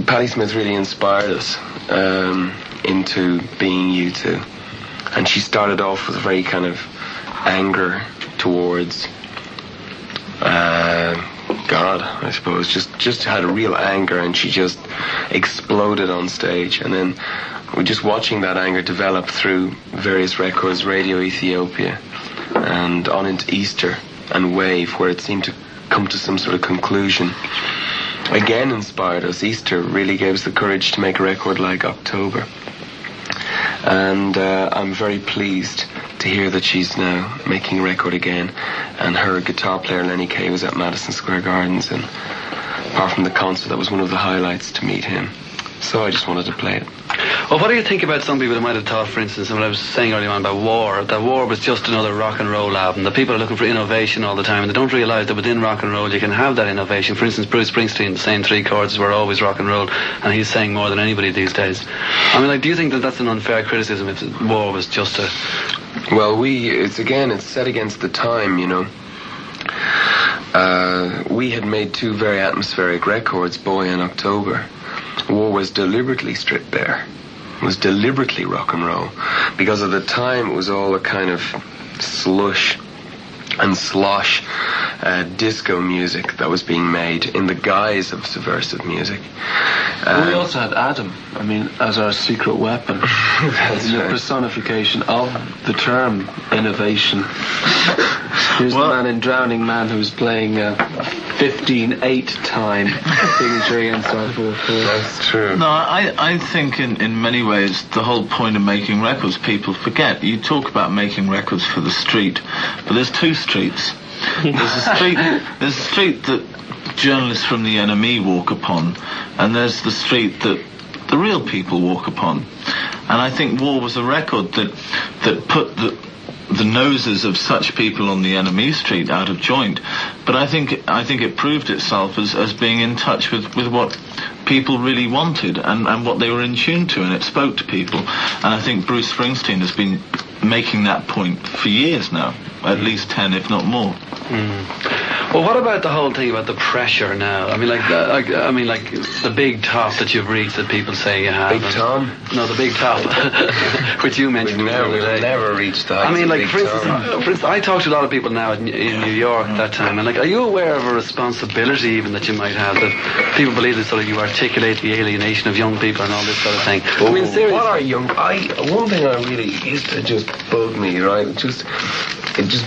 Patti Smith really inspired us into being U2. And she started off with a very kind of anger towards God, I suppose. Just had a real anger, and she just exploded on stage. And then we're just watching that anger develop through various records, Radio Ethiopia, and on into Easter and Wave, where it seemed to come to some sort of conclusion. Again inspired us. Easter really gave us the courage to make a record like October. And I'm very pleased to hear that she's now making a record again, and her guitar player Lenny Kay was at Madison Square Gardens, and apart from the concert, that was one of the highlights to meet him. So I just wanted to play it. Well, what do you think about some people who might have thought, for instance, what I was saying earlier on about War, that War was just another rock and roll album, that people are looking for innovation all the time, and they don't realise that within rock and roll you can have that innovation. For instance, Bruce Springsteen, the same three chords were always rock and roll, and he's saying more than anybody these days. I mean, like, do you think that that's an unfair criticism if War was just a... Well, it's set against the time, you know. We had made two very atmospheric records, Boy and October. War was deliberately stripped bare. It was deliberately rock and roll. Because at the time it was all a kind of slush and slosh disco music that was being made in the guise of subversive music. We also had Adam, I mean, as our secret weapon. The personification of the term innovation. Here's the man in Drowning Man who was playing 15/8 time signature against our 4/4. That's true. No, I think in many ways the whole point of making records people forget. You talk about making records for the street, but there's two streets. There's a street that journalists from the NME walk upon, and there's the street that the real people walk upon. And I think War was a record that put the noses of such people on the NME street out of joint. But I think it proved itself as being in touch with what people really wanted and what they were in tune to, and it spoke to people. And I think Bruce Springsteen has been making that point for years now, at least 10, if not more. Well, what about the whole thing about the pressure now? I mean, like the big top that you've reached that people say you have. Big Tom? No, the big top, which you mentioned the other day. We've never reached that. I mean, like, for instance, I talk to a lot of people now in New York at that time, and like, are you aware of a responsibility even that you might have, that people believe that sort of you articulate the alienation of young people and all this sort of thing? Oh, I mean, seriously. What are young... One thing I really used to just bug me, right? It just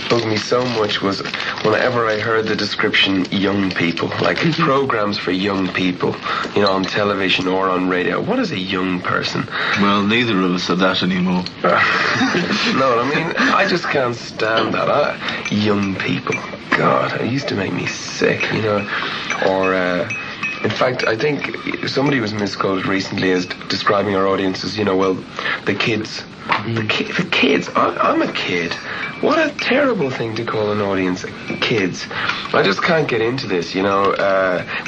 bugged me so much was whenever I heard the description young people, like programs for young people, you know, on television or on radio. What is a young person? Well, neither of us are that anymore. No, I mean, I just can't stand that. Young people. God, it used to make me sick, you know. Or, in fact, I think somebody was misquoted recently as describing our audience as, you know, well, the kids. The kids. I'm a kid. What a terrible thing to call an audience kids. I just can't get into this, you know.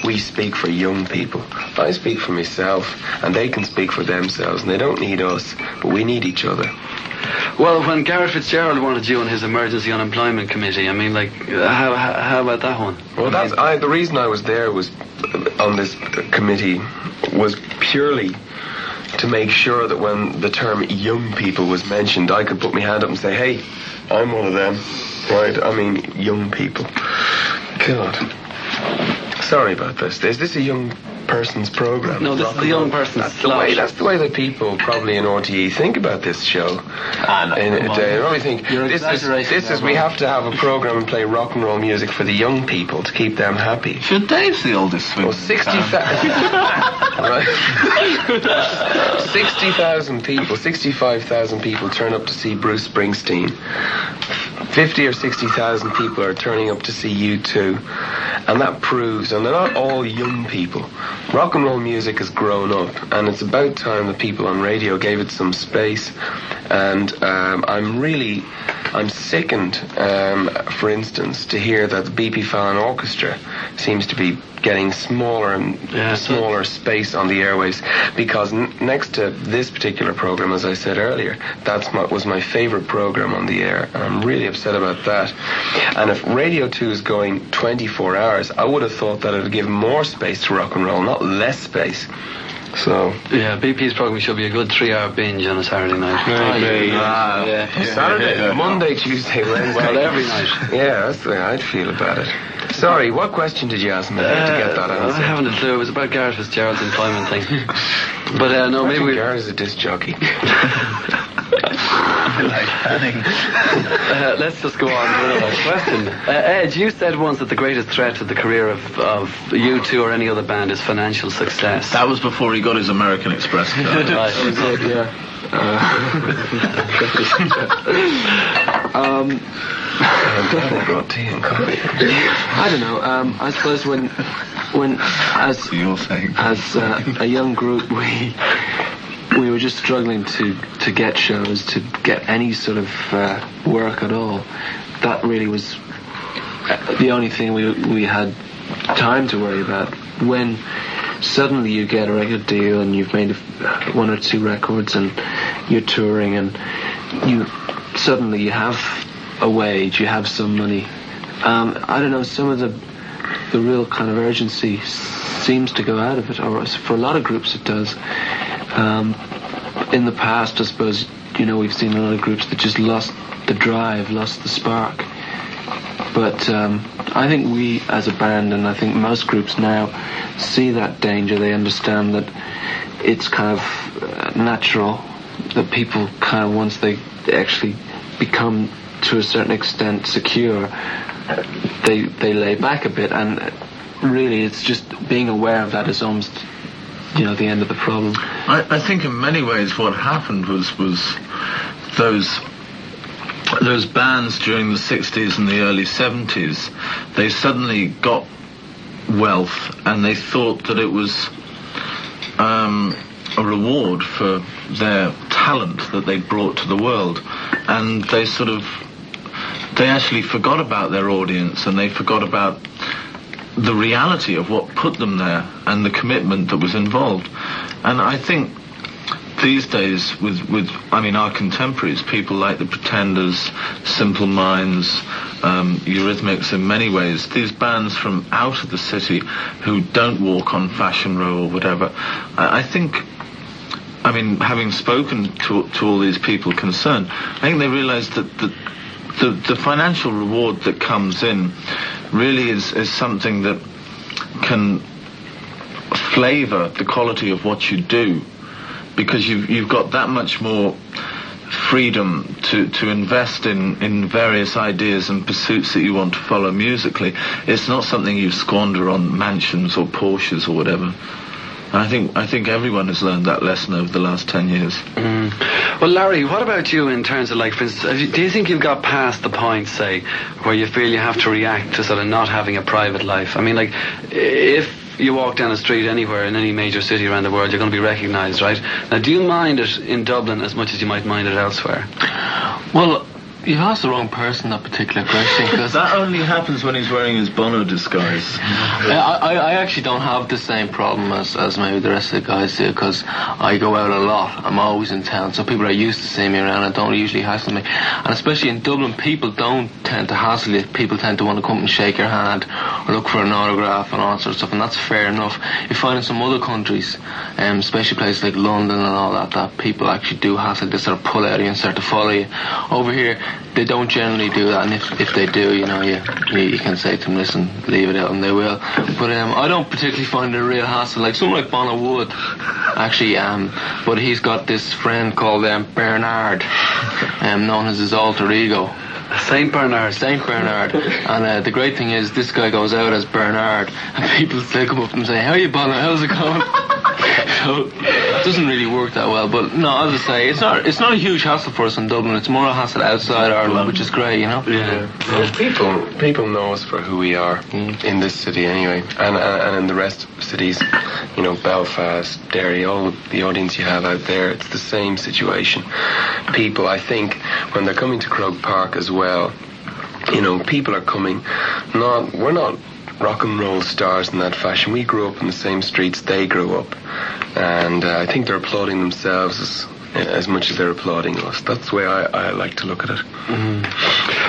We speak for young people. I speak for myself, and they can speak for themselves, and they don't need us, but we need each other. Well, when Gareth Fitzgerald wanted you on his emergency unemployment committee, I mean, like, how about that one? Well, the reason I was there was on this committee was purely to make sure that when the term young people was mentioned, I could put my hand up and say, hey, I'm one of them, right? I mean, young people. God. Sorry about this. Is this a young person's program? No, this is the young person's That's the way that people probably in RTE think about this show. They probably think this is we have to have a program and play rock and roll music for the young people to keep them happy. Sure, Dave's the oldest swing. Well, 60,000 people, 65,000 people turn up to see Bruce Springsteen. 50 or 60,000 people are turning up to see U2, and that proves, and they're not all young people. Rock and roll music has grown up, and it's about time that people on radio gave it some space. And I'm sickened, for instance, to hear that the BP Fallon Orchestra seems to be getting smaller and smaller space on the airwaves, because next to this particular program, as I said earlier, was my favorite program on the air, and I'm really upset about that. And if Radio 2 is going 24 hours, I would have thought that it would give more space to rock and roll, not less space. So yeah, BP's program should be a good 3-hour binge on a Saturday night. Saturday, Monday, Tuesday, Wednesday. Well, every night. Yeah, that's the way I'd feel about it. Sorry, what question did you ask me to get that answer? I haven't a clue. It was about Gareth Fitzgerald's employment thing. But no, maybe Gareth is a disc jockey. Let's just go on to another question. Ed, you said once that the greatest threat to the career of U2 or any other band is financial success. That was before he got his American Express card. Right. I don't know. I suppose when as a young group we were just struggling to get shows, to get any sort of work at all. That really was the only thing we had time to worry about. When suddenly you get a record deal and you've made 1 or 2 records and you're touring and you have a wage, you have some money. I don't know, some of the real kind of urgency seems to go out of it, or for a lot of groups it does. In the past, I suppose, we've seen a lot of groups that just lost the drive, lost the spark. But I think we, as a band, and I think most groups now, see that danger. They understand that it's kind of natural that people kind of, once they actually become to a certain extent secure, they lay back a bit, and really it's just being aware of that is almost the end of the problem. I think in many ways what happened was those bands during the 60s and the early 70s, they suddenly got wealth and they thought that it was a reward for their talent that they brought to the world, and they actually forgot about their audience, and they forgot about the reality of what put them there and the commitment that was involved. And I think these days with our contemporaries, people like the Pretenders, Simple Minds, Eurythmics, in many ways, these bands from out of the city who don't walk on Fashion Row or whatever, I think, having spoken to all these people concerned, I think they realise that the financial reward that comes in really is something that can flavour the quality of what you do, because you've got that much more freedom to invest in various ideas and pursuits that you want to follow musically. It's not something you squander on mansions or Porsches or whatever. And I think everyone has learned that lesson over the last 10 years. Well, Larry, what about you in terms of, for instance, do you think you've got past the point, say, where you feel you have to react to sort of not having a private life? If you walk down the street anywhere in any major city around the world, you're going to be recognised, right? Now, do you mind it in Dublin as much as you might mind it elsewhere? Well, You've asked the wrong person that particular question, because that only happens when he's wearing his Bono disguise. I actually don't have the same problem as maybe the rest of the guys do, because I go out a lot. I'm always in town, so people are used to seeing me around and don't usually hassle me. And especially in Dublin, people don't tend to hassle you. People tend to want to come and shake your hand or look for an autograph and all that sort of stuff, and that's fair enough. You find in some other countries, especially places like London and all that people actually do hassle. They sort of pull out of you and start to follow you. Over here, they don't generally do that, and if they do, you can say to them, listen, leave it out, and they will. But I don't particularly find it a real hassle. Like someone like Bono would, actually, but he's got this friend called Bernard, known as his alter ego. Saint Bernard. And the great thing is, this guy goes out as Bernard, and people still come up and say, how are you, Bono? How's it going? So it doesn't really work that well. But no, as I say, it's not a huge hassle for us in Dublin. It's more a hassle outside Ireland, which is great, you know. Yeah. Well, people know us for who we are in this city anyway, and in the rest of cities, Belfast, Derry, all the audience you have out there, it's the same situation. People, I think, when they're coming to Croke Park as well, people are coming. We're not rock and roll stars in that fashion. We grew up in the same streets they grew up, and I think they're applauding themselves as much as they're applauding us. That's the way I like to look at it.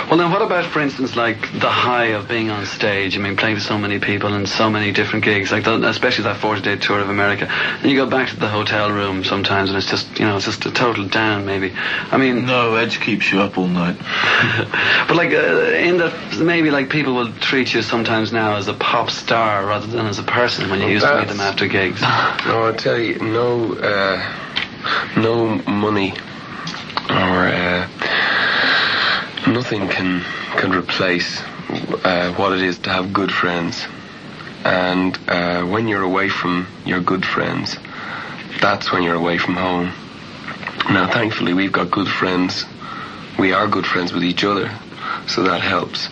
Well, then what about, for instance, like the high of being on stage? I mean, playing to so many people and so many different gigs, like especially that 40-day tour of America. And you go back to the hotel room sometimes, and it's just, it's just a total down, maybe. I mean, no, Edge keeps you up all night. But like maybe like people will treat you sometimes now as a pop star rather than as a person when you used to meet them after gigs. No, I'll tell you, no money or nothing can replace what it is to have good friends. And when you're away from your good friends, that's when you're away from home. Now, thankfully, we've got good friends. We are good friends with each other, so that helps.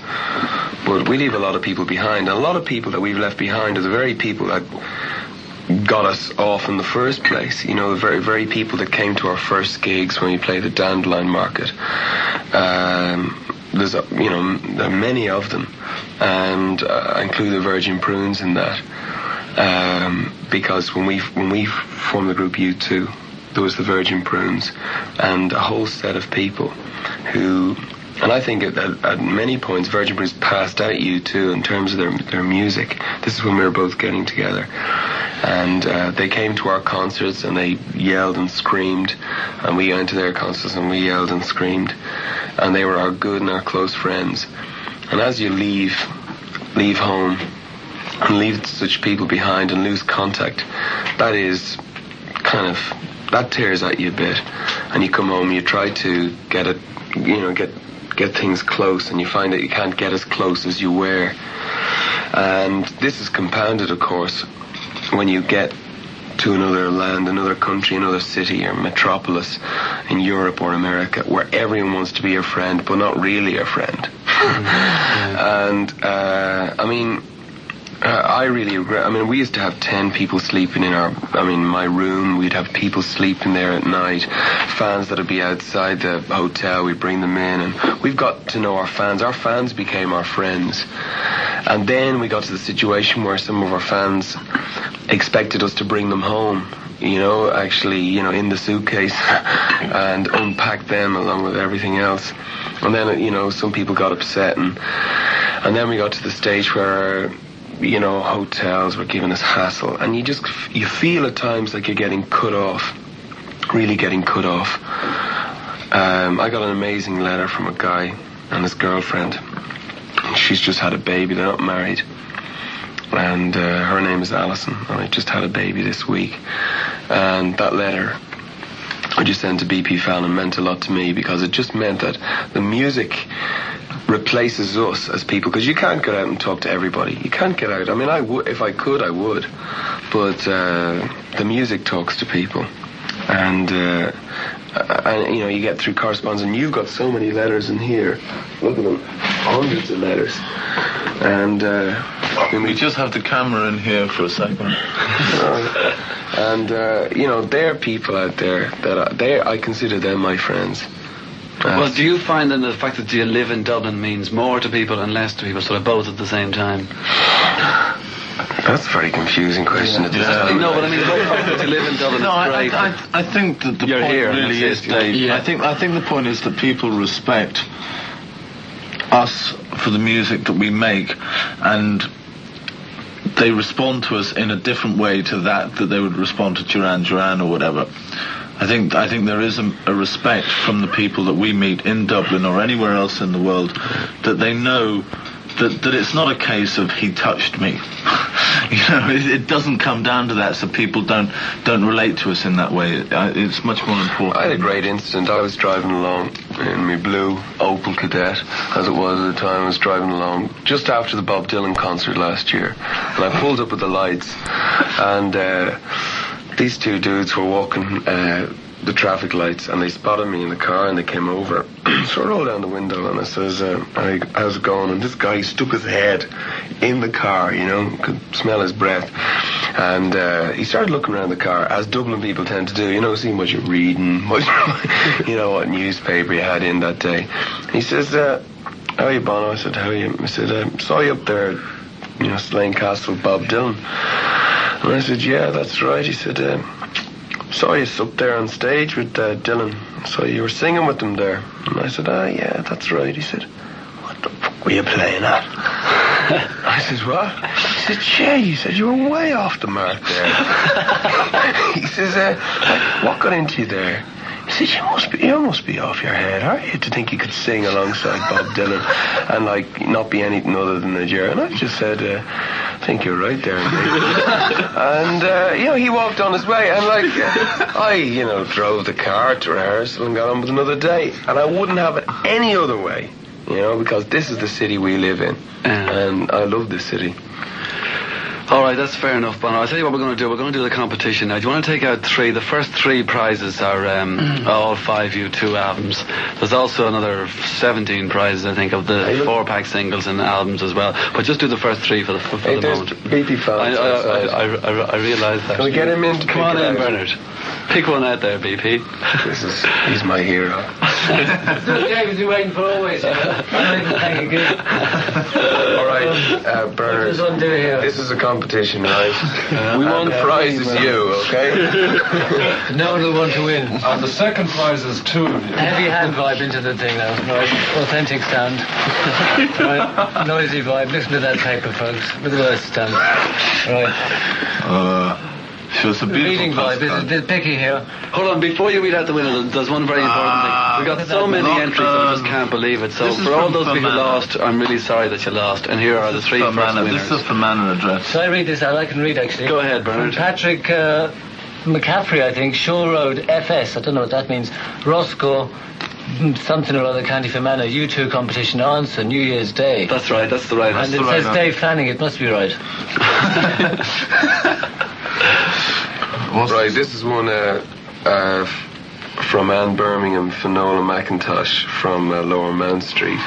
But we leave a lot of people behind. And a lot of people that we've left behind are the very people that got us off in the first place. The very, very people that came to our first gigs when we played the Dandelion Market. There are many of them, and I include the Virgin Prunes in that, because when we formed the group U2, there was the Virgin Prunes and a whole set of people who, and I think at many points Virgin Prunes passed out U2 in terms of their music. This is when we were both getting together. And they came to our concerts and they yelled and screamed, and we went to their concerts and we yelled and screamed, and they were our good and our close friends. And as you leave home and leave such people behind and lose contact, that tears at you a bit. And you come home, you try to get things close, and you find that you can't get as close as you were. And this is compounded, of course, when you get to another land, another country, another city or metropolis in Europe or America, where everyone wants to be your friend, but not really your friend. And I really regret. We used to have 10 people sleeping in my room. We'd have people sleeping there at night. Fans that'd be outside the hotel, we'd bring them in, and we've got to know our fans. Our fans became our friends. And then we got to the situation where some of our fans expected us to bring them home, in the suitcase and unpack them along with everything else. And then, some people got upset, and then we got to the stage where hotels were giving us hassle, and you feel at times like you're getting cut off, really getting cut off. I got an amazing letter from a guy and his girlfriend. She's just had a baby, they're not married, and her name is Alison, and I just had a baby this week. And that letter I just sent to BP Fallon meant a lot to me, because it just meant that the music replaces us as people, because you can't get out and talk to everybody. You can't get out. I would, if I could, I would, but the music talks to people, and you get through correspondence, and you've got so many letters in here. Look at them, hundreds of letters, and we just have the camera in here for a second. And there are people out there that I consider them my friends. Well, do you find that the fact that you live in Dublin means more to people and less to people, sort of both at the same time? That's a very confusing question. No, but I mean, the whole fact that you live in Dublin is great. I think that the point really is, Dave. I think the point is that people respect us for the music that we make, and they respond to us in a different way to that they would respond to Duran Duran or whatever. I think there is a respect from the people that we meet in Dublin or anywhere else in the world, that they know that it's not a case of he touched me. It doesn't come down to that, so people don't relate to us in that way. It's much more important. I had a great incident. I was driving along in my blue Opel Kadett, as it was at the time. I was driving along just after the Bob Dylan concert last year, and I pulled up at the lights, and these two dudes were walking the traffic lights, and they spotted me in the car, and they came over. So I rolled down the window, and I says, how's it going? And this guy stuck his head in the car, could smell his breath. And he started looking around the car, as Dublin people tend to do, seeing what you're reading, what newspaper you had in that day. He says, how are you, Bono? I said, how are you? I said, I saw you up there, Slane Castle with Bob Dylan. And I said, yeah, that's right. He said, saw you up there on stage with Dylan. So you were singing with them there. And I said, yeah, that's right. He said, what the fuck were you playing at? I said, what? He said, yeah. He said, you were way off the mark there. He says, what got into you there? He said, you must be off your head, are you, to think you could sing alongside Bob Dylan and not be anything other than a Ger? And I just said, I think you're right there, mate. And he walked on his way, and I drove the car to rehearsal and got on with another day, and I wouldn't have it any other way, because this is the city we live in, and I love this city. All right, that's fair enough, Bono. I'll tell you what we're going to do. We're going to do the competition now. Do you want to take out three? The first three prizes are all 5 U2 albums. There's also another 17 prizes, I think, of the 4-pack singles and albums as well. But just do the first three for the moment. BP Fallon. I realise that. Can we get him in? Come on in, Bernard. Pick one out there, BP. He's my hero. David's been waiting for always. All right, Bernard. This is a competition, right? We want prizes, okay? No one will want to win. And the second prize is 2 of you. Heavy hand vibe into the thing now. Right. Authentic sound. Right. Noisy vibe. Listen to that paper, folks. With the worst sound. Right. So it's a beautiful reading vibe. It's picky here. Hold on, before you read out the winner, there's one very important thing. We've got so many entries that I just can't believe it. So for all those people who lost, I'm really sorry that you lost. And here are the three first winners. This is a Fermanagh address. So I read this out. I can read, actually. Go ahead, Bernard. From Patrick McCaffrey, I think, Shaw Road, FS. I don't know what that means. Roscoe, something or other, County Fermanagh, U2 competition answer, New Year's Day. That's right, that's the right answer. And it says Dave Fanning, it must be right. Right, this is one from Anne Birmingham, Finola McIntosh from Lower Mount Street.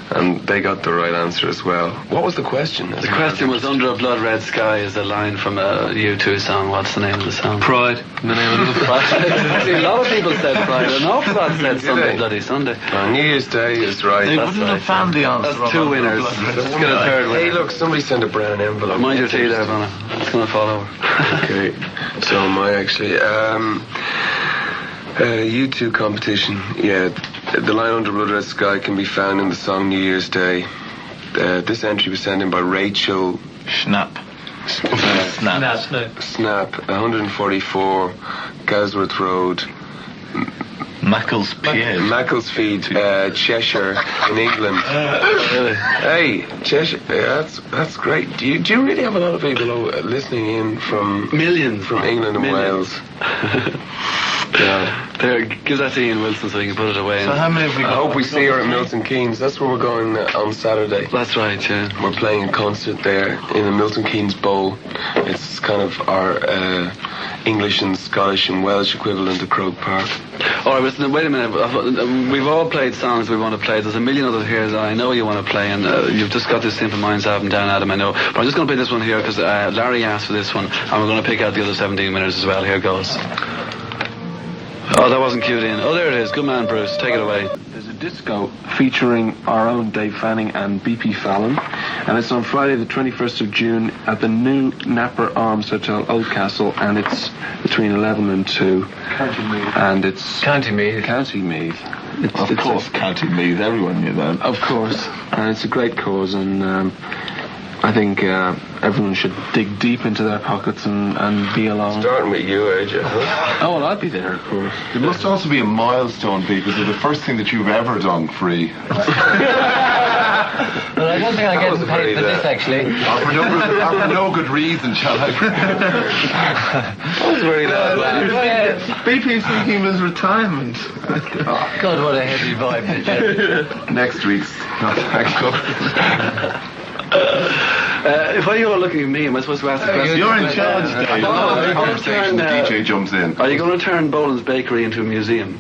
And they got the right answer as well. What was the question? The question was, Under a Blood Red Sky is a line from a U2 song. What's the name of the song? Pride. The name of the Pride. A lot of people said Pride. An awful lot said Sunday Bloody Sunday. New Year's Day is right. They wouldn't have found the answer. That's 2 winners. Let's get a third winner. Hey, look, somebody sent a brown envelope. Mind your tea there, Bono. It's going to fall over. Okay. So am I, actually. U2 competition, yeah. The line Under Blood Red Sky can be found in the song New Year's Day. This entry was sent in by Rachel Snap, 144 Gasworth Road, Macclesfield, Cheshire, in England. Hey, Cheshire, that's great. Do you really have a lot of people listening in from millions from England and Wales? Yeah. There, give that to Ian Wilson so he can put it away. So how many have we got? I hope we see her at Milton Keynes. That's where we're going on Saturday. That's right, yeah. We're playing a concert there in the Milton Keynes Bowl. It's kind of our English and Scottish and Welsh equivalent to Croke Park. All right, listen, wait a minute. We've all played songs we want to play. There's a million others here that I know you want to play, and you've just got this Simple Minds album down, Adam, I know. But I'm just going to play this one here because Larry asked for this one, and we're going to pick out the other 17 winners as well. Here goes. Oh, that wasn't cued in. Oh, there it is. Good man, Bruce. Take it away. There's a disco featuring our own Dave Fanning and BP Fallon, and it's on Friday the 21st of June at the new Napper Arms Hotel, Oldcastle, and it's between 11 and 2. County Meath. And it's... County Meath. County Meath. Of course, County Meath, everyone knew that. Of course. And it's a great cause, and I think everyone should dig deep into their pockets and be along. Starting with you, AJ. Oh, well, I'll be there, of course. It must also be a milestone, because it's the first thing that you've ever done free. Well, I don't think I get paid for this, actually. For no good reason, shall I? That was very loud. BP's thinking of his retirement. God, what a heavy vibe. Next week's. If I you're looking at me, am I supposed to ask the question? You're in charge, Dave. Conversation, the DJ jumps in. Are you going to turn Boland's Bakery into a museum?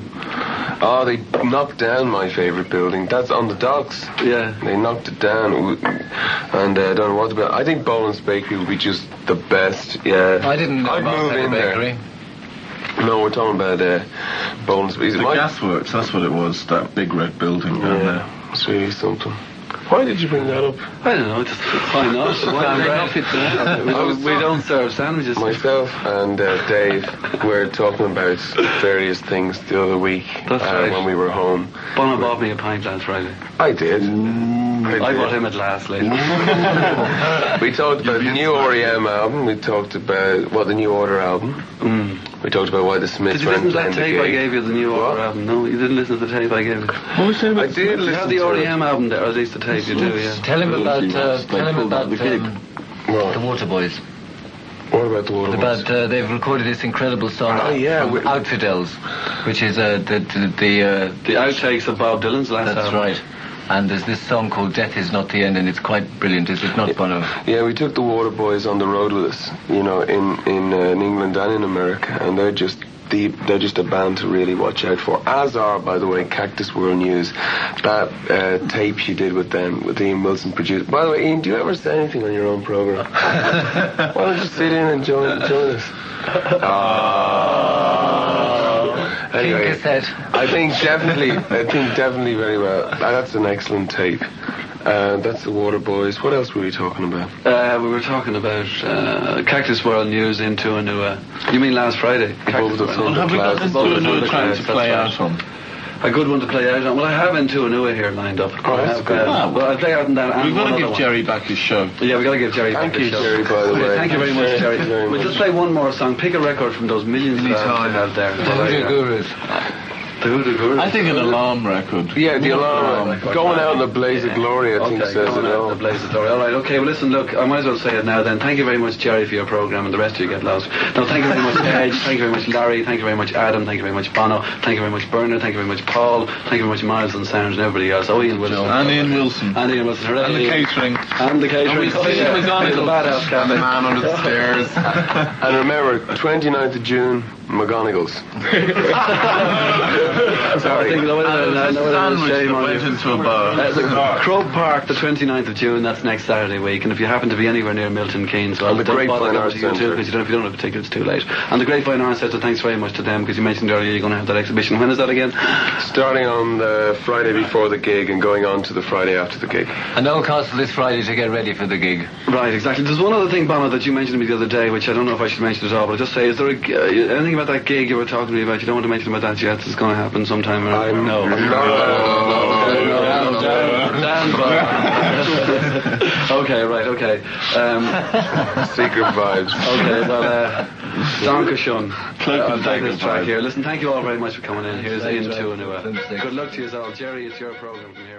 Oh, they knocked down my favourite building. That's on the docks. Yeah. They knocked it down, and I don't know what about. I think Boland's Bakery would be just the best. Yeah. I didn't know I'd about move the in bakery. There. No, we're talking about Boland's Bakery. The gasworks, that's what it was, that big red building down there. It's really something. Why did you bring that up? I don't know, just why not? We don't serve sandwiches. Myself and Dave were talking about various things the other week. That's right. When we were home. Bono bought me a pint last Friday. I did. I bought him at last later. We talked about the new R.E.M. album. We talked about, the New Order album. We talked about why the Smiths Did you listen to that the tape I gig. gave you, the New Order album? No, you didn't listen to the tape I gave you. What was I did You listen have the to R.E.M. album there, or at least the tape you do, yeah. Tell him about the gig. the Waterboys. What about the Water Boys? About they've recorded this incredible song. Oh, yeah, Outfidels, which is the outtakes of Bob Dylan's last That's album. right. And there's this song called Death Is Not the End, and it's quite brilliant. Is it not, Bono? Yeah, we took the Water Boys on the road with us, in England and in America, and they're just a band to really watch out for. As are, by the way, Cactus World News. That tape you did with them, with Ian Wilson produced. By the way, Ian, do you ever say anything on your own program? Why don't you sit in and join us? Anyway, I think definitely very well. That's an excellent tape. That's the Water Boys. What else were we talking about? We were talking about Cactus World News in Tuanua. You mean last Friday? Above the Thunder Clouds. Above the Thunder Clouds to play out on. A good one to play out on. Well, I have in Tuanua here lined up. That's good. Well, I'll play out on that. We've got to give Jerry back his show. Yeah, we've got to give Jerry back his show. Thank you, Jerry, by the way. Thank you very much, Jerry. We'll just play one more song. Pick a record from those millions of songs out there. The Hoodoo Gurus. The Hoodoo Gurus. I think an alarm record. Yeah, the alarm. Going out in the blaze of glory, I think says it all. The blaze of glory. All right, okay. Well, listen, look, I might as well say it now then. Thank you very much, Jerry, for your programme, and the rest of you get lost. No, thank you very much, Edge. Thank you very much, Larry. Thank you very much, Adam. Thank you very much, Bono. Thank you very much, Bernard. Thank you very much, Paul. Thank you very much, Miles and Sounds and everybody else. Oh, Ian Wilson. And Ian Wilson. And Ian Wilson. Hooray. And the catering. And the catering. McGuinness. The Bad House Cafe. The man under the stairs. And remember, 29th of June, McGonagall's. Sorry. I think Sandwich that went into a bar. Croke Park, the 29th of June, that's next Saturday week. And if you happen to be anywhere near Milton Keynes, well, And the don't Great bother Fine coming Arts to you too, Centre. because if you don't have a ticket, it's too late. And the Great Fine Arts Centre, thanks very much to them, because you mentioned earlier you're going to have that exhibition. When is that again? Starting on the Friday before the gig and going on to the Friday after the gig. And Oldcastle this Friday to get ready for the gig. Right, exactly. There's one other thing, Bono, that you mentioned to me the other day, which I don't know if I should mention at all, but I'll just say, is there anything about that gig you were talking to me about? You don't want to mention about that yet? It's going to happen sometime. Okay, right, okay. Secret vibes. Okay, well, Donkashun. I'll take this track here. Listen, thank you all very much for coming in. Here's Ian Tuanua. Good luck to you all. Jerry, it's your program from here.